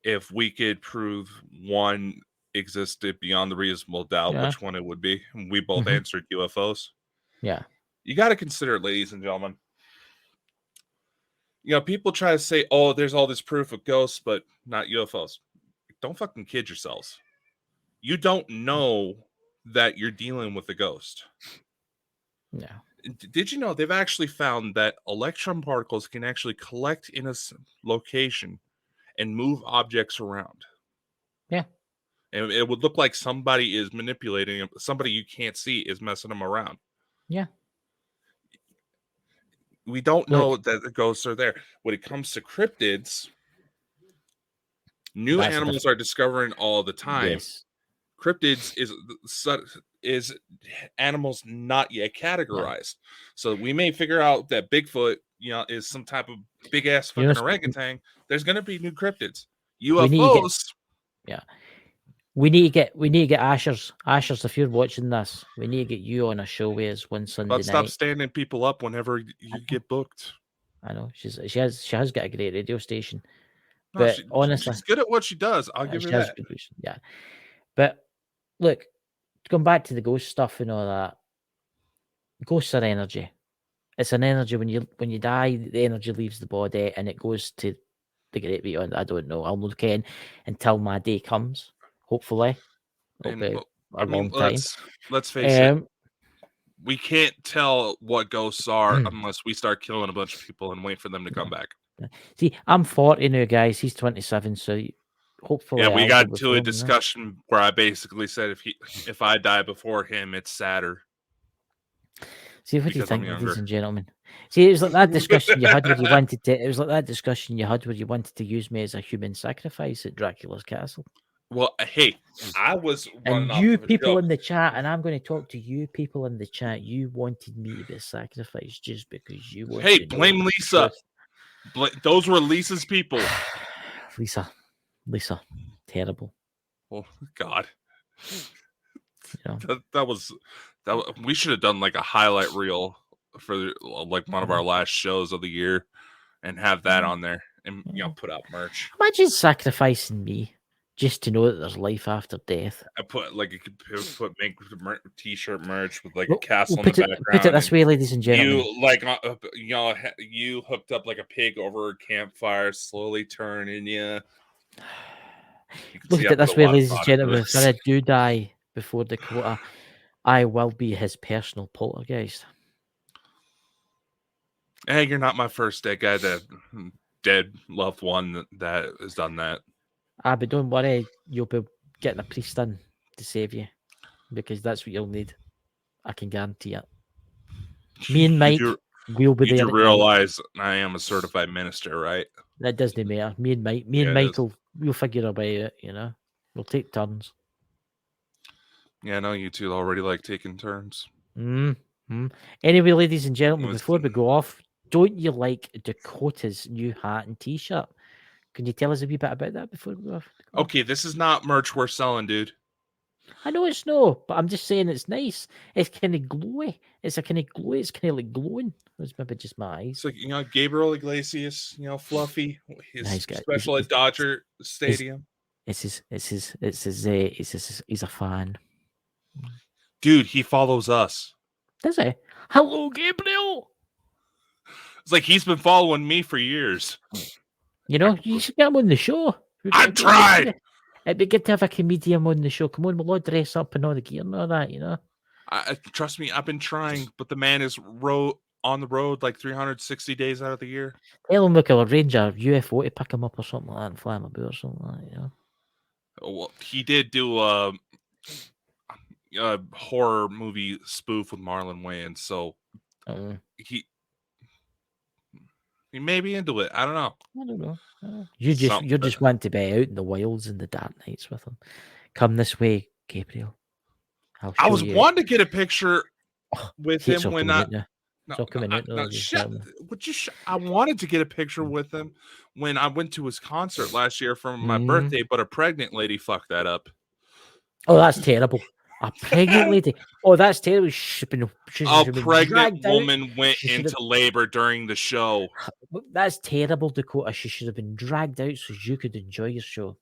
if we could prove one existed beyond the reasonable doubt, which one it would be? We both answered UFOs. Yeah. You got to consider it, ladies and gentlemen. People try to say, oh, there's all this proof of ghosts, but not UFOs. Don't fucking kid yourselves. You don't know that you're dealing with a ghost. Yeah. Did you know they've actually found that electron particles can actually collect in a location and move objects around? Yeah. And it would look like somebody is manipulating them. Somebody you can't see is messing them around. Yeah. We don't know that the ghosts are there. When it comes to cryptids, new animals are discovering all the time. Yes. Cryptids is animals not yet categorized. So we may figure out that Bigfoot, is some type of big ass fucking orangutan. There's going to be new cryptids. UFOs. We need to get Asher's. Asher's, if you're watching this, we need to get you on a show with us one Sunday night. Stop standing people up whenever you get booked. I know she has got a great radio station. But honestly, she's good at what she does. I'll give her that. Yeah. But look, going back to the ghost stuff and all that, ghosts are energy. It's an energy. When you die, the energy leaves the body and it goes to the great beyond. I don't know. I'll look in until my day comes. Hopefully. a long time. Let's face it. Um, We can't tell what ghosts are unless we start killing a bunch of people and wait for them to come back. See, I'm 40 now, guys. He's 27, so hopefully, Yeah, we I'll got go to before a him, you know? discussion where I basically said if I die before him, it's sadder. See, what do you because I'm think, ladies younger. and gentlemen? See, it was like that discussion you had where you wanted to. It was like that discussion you had where you wanted to use me as a human sacrifice at Dracula's castle. Well, hey, I was running And off you of a people joke. in the chat, and I'm going to talk to you people in the chat. You wanted me to be sacrificed just because you wanted. Hey, to know blame the Lisa. truth. Those were Lisa's people. Lisa, terrible. Oh God, You know? that was. We should have done like a highlight reel for like one of our last shows of the year, and have that on there, and put out merch. Imagine sacrificing me just to know that there's life after death. I put like make t-shirt merch with like We'll a castle put in the it background. this way, ladies and gentlemen. You like you hooked up like a pig over a campfire, slowly turning you. Look at it this way, ladies and gentlemen. If I do die before Dakota, I will be his personal poltergeist. Hey, you're not my first dead loved one that has done that. But don't worry, you'll be getting a priest in to save you, because that's what you'll need. I can guarantee it. Me and Mike will be there. You realize I am a certified minister, right? That doesn't matter. Me and Mike we'll figure a way out. You know, we'll take turns. Yeah, I know you two already like taking turns. Anyway, ladies and gentlemen, before we go off, don't you like Dakota's new hat and T-shirt? Can you tell us a wee bit about that before we go off? Okay, this is not merch we're selling, dude. I know it's no, but I'm just saying it's nice. It's kind of glowy. It's a kind of glowy. It's kind of like glowing. It's maybe just my eyes. So Gabriel Iglesias, fluffy. He's special at Dodger Stadium. He's a fan. Dude, he follows us. Does he? Hello, Gabriel. It's like he's been following me for years. You know, you should get him on the show. I tried. It'd be good to have a comedian on the show. Come on, we'll all dress up and all the gear and all that, you know. Trust me, I've been trying, but the man is on the road like 360 days out of the year. Tell him we could arrange a UFO to pick him up or something like that and fly him about or something like that, you know. Well, he did do a horror movie spoof with Marlon Wayans, so he may be into it. I don't know. You just want to be out in the wilds and the dark nights with him. Come this way, Gabriel. I was wanting to get a picture with him when I. I wanted to get a picture with him when I went to his concert last year for my birthday, but a pregnant lady fucked that up. Oh, that's terrible. A pregnant lady. Oh, that's terrible. A pregnant woman went into labor during the show. That's terrible, Dakota. She should have been dragged out so you could enjoy your show.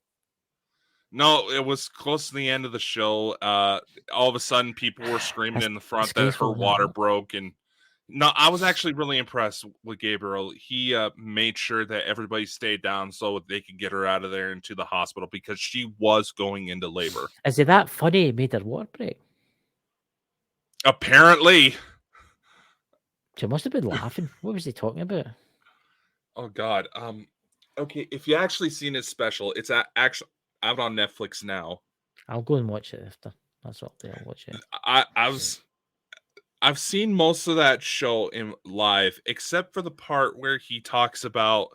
No, it was close to the end of the show. All of a sudden, people were screaming in the front that her water broke. And no, I was actually really impressed with Gabriel. He made sure that everybody stayed down so they could get her out of there into the hospital because she was going into labor. Is it that funny he made her water break? Apparently. She must have been laughing. What was he talking about? Oh, God. Okay, if you actually seen his special, it's actually out on Netflix now. I'll go and watch it after. That's what I'll watch it. I've seen most of that show in live, except for the part where he talks about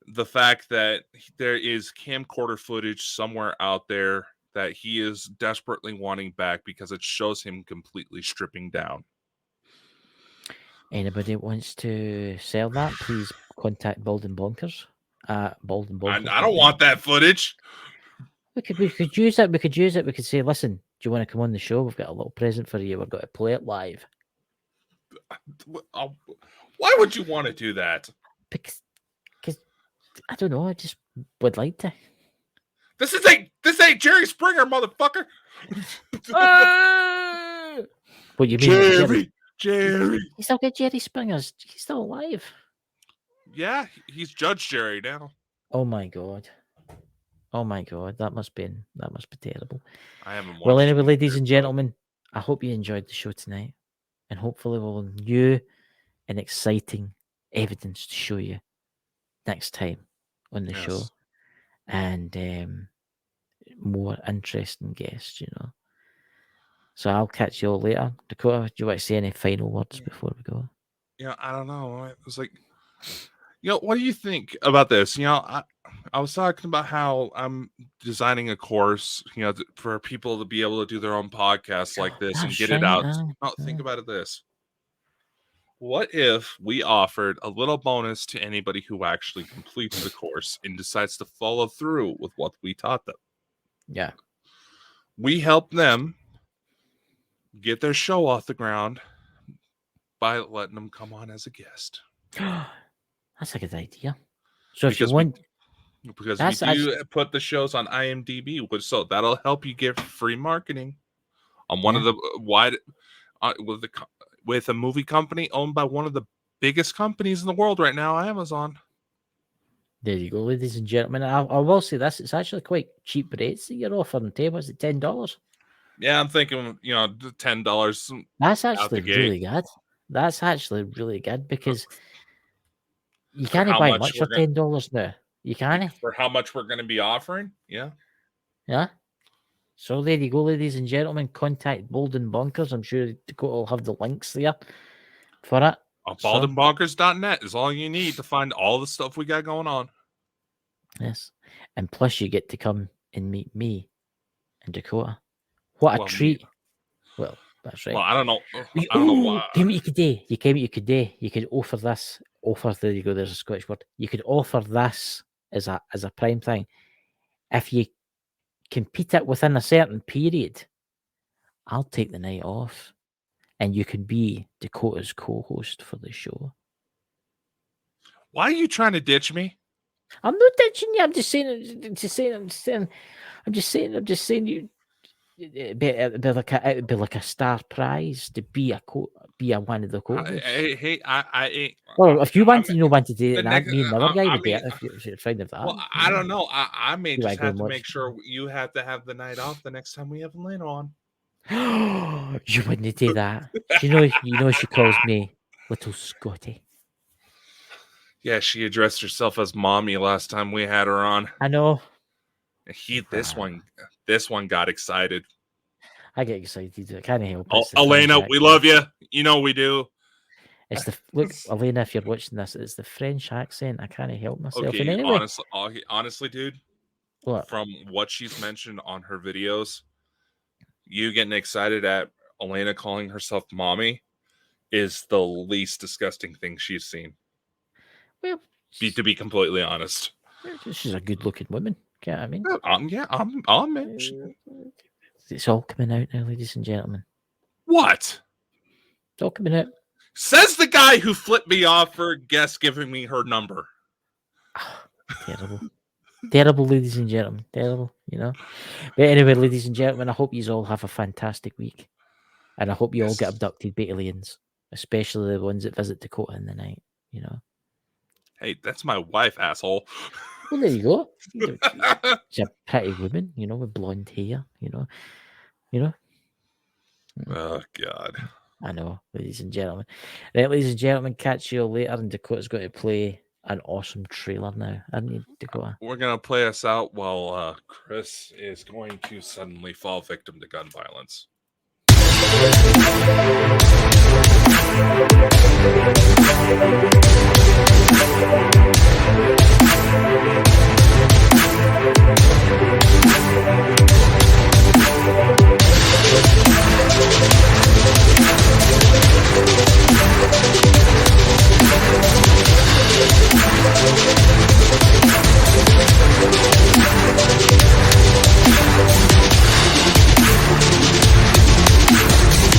the fact that there is camcorder footage somewhere out there that he is desperately wanting back because it shows him completely stripping down. Anybody wants to sell that, please contact Bald and Bonkers. Bald and Bonkers. I don't want that footage. We could use it. We could say, listen, do you want to come on the show? We've got a little present for you. We're going to play it live. Why would you want to do that? Because I don't know. I just would like to. This ain't Jerry Springer, motherfucker. What you mean, Jerry? You still get Jerry Springer's. He's still alive. Yeah, he's Judge Jerry now. Oh my God. Oh my god, that must be terrible. I haven't watched Well, anyway, it ladies either, and so- gentlemen, I hope you enjoyed the show tonight, and hopefully we'll have new and exciting evidence to show you next time on the show, Yes. and more interesting guests, So I'll catch you all later. Dakota, do you want to say any final words before we go? I don't know. It was like, what do you think about this? I was talking about how I'm designing a course, for people to be able to do their own podcasts like this and That's get it right, out. aye, Think aye. about it this. What if we offered a little bonus to anybody who actually completes the course and decides to follow through with what we taught them? Yeah. We help them get their show off the ground by letting them come on as a guest. That's a good idea. So if you Because want, because That's we do put the shows on IMDb, so that'll help you get free marketing on one of the with a movie company owned by one of the biggest companies in the world right now, Amazon. there you go, ladies and gentlemen. I will say this: it's actually quite cheap rates that you're offering. Was it $10? Yeah, I'm thinking, $10. That's out the actually gate. really good. That's actually really good because you For can't how buy much much we're for gonna- $10 now. You can't. for how much we're going to be offering. Yeah. So there you go, ladies and gentlemen. Contact Bold and Bonkers. I'm sure Dakota will have the links there for it. Baldenbonkers.net is all you need to find all the stuff we got going on. Yes, and plus you get to come and meet me and Dakota. What a Well, treat! Well, that's right. Well, I don't know. You, I don't know why. came you could do. You came you could do. You could offer this. There you go. There's a Scottish word. You could offer this as a prime thing. If you compete it within a certain period, I'll take the night off, and you could be Dakota's co-host for the show. Why are you trying to ditch me? I'm not ditching you. I'm just saying you. It'd be like a star prize to be one of the co-hosts. I Well, if you wanted, I'm- wanted to do the it, next- me and the other guy would do mean- it if you're fine with that. Well, I don't know. I may You just wanna go have and to watch- make sure you have to have the night off the next time we have Elena on. You wouldn't do that. You know she calls me Little Scotty. Yeah, she addressed herself as mommy last time we had her on. I know. This one got excited. I get excited. I can't help it. Oh, It's the Elena, French we accent. love you. You know we do. It's look, Elena. If you're watching this, it's the French accent. I can't help myself. Okay, And anyway, honestly, dude, what? from what she's mentioned on her videos, you getting excited at Elena calling herself mommy is the least disgusting thing she's seen. Well, To be completely honest. she's a good-looking woman. You know what I mean? I'm in. It's all coming out now, ladies and gentlemen. What? It's all coming out. Says the guy who flipped me off for guest giving me her number. Terrible. Terrible, ladies and gentlemen. Terrible, But anyway, ladies and gentlemen, I hope you all have a fantastic week. And I hope you all get abducted by aliens, especially the ones that visit Dakota in the night, Hey, that's my wife, asshole. Well, there you go. She's a pretty woman, with blonde hair, Oh, God. I know, ladies and gentlemen. Right, ladies and gentlemen, catch you all later. And Dakota's going to play an awesome trailer now, aren't you, Dakota? We're going to play us out while Chris is going to suddenly fall victim to gun violence.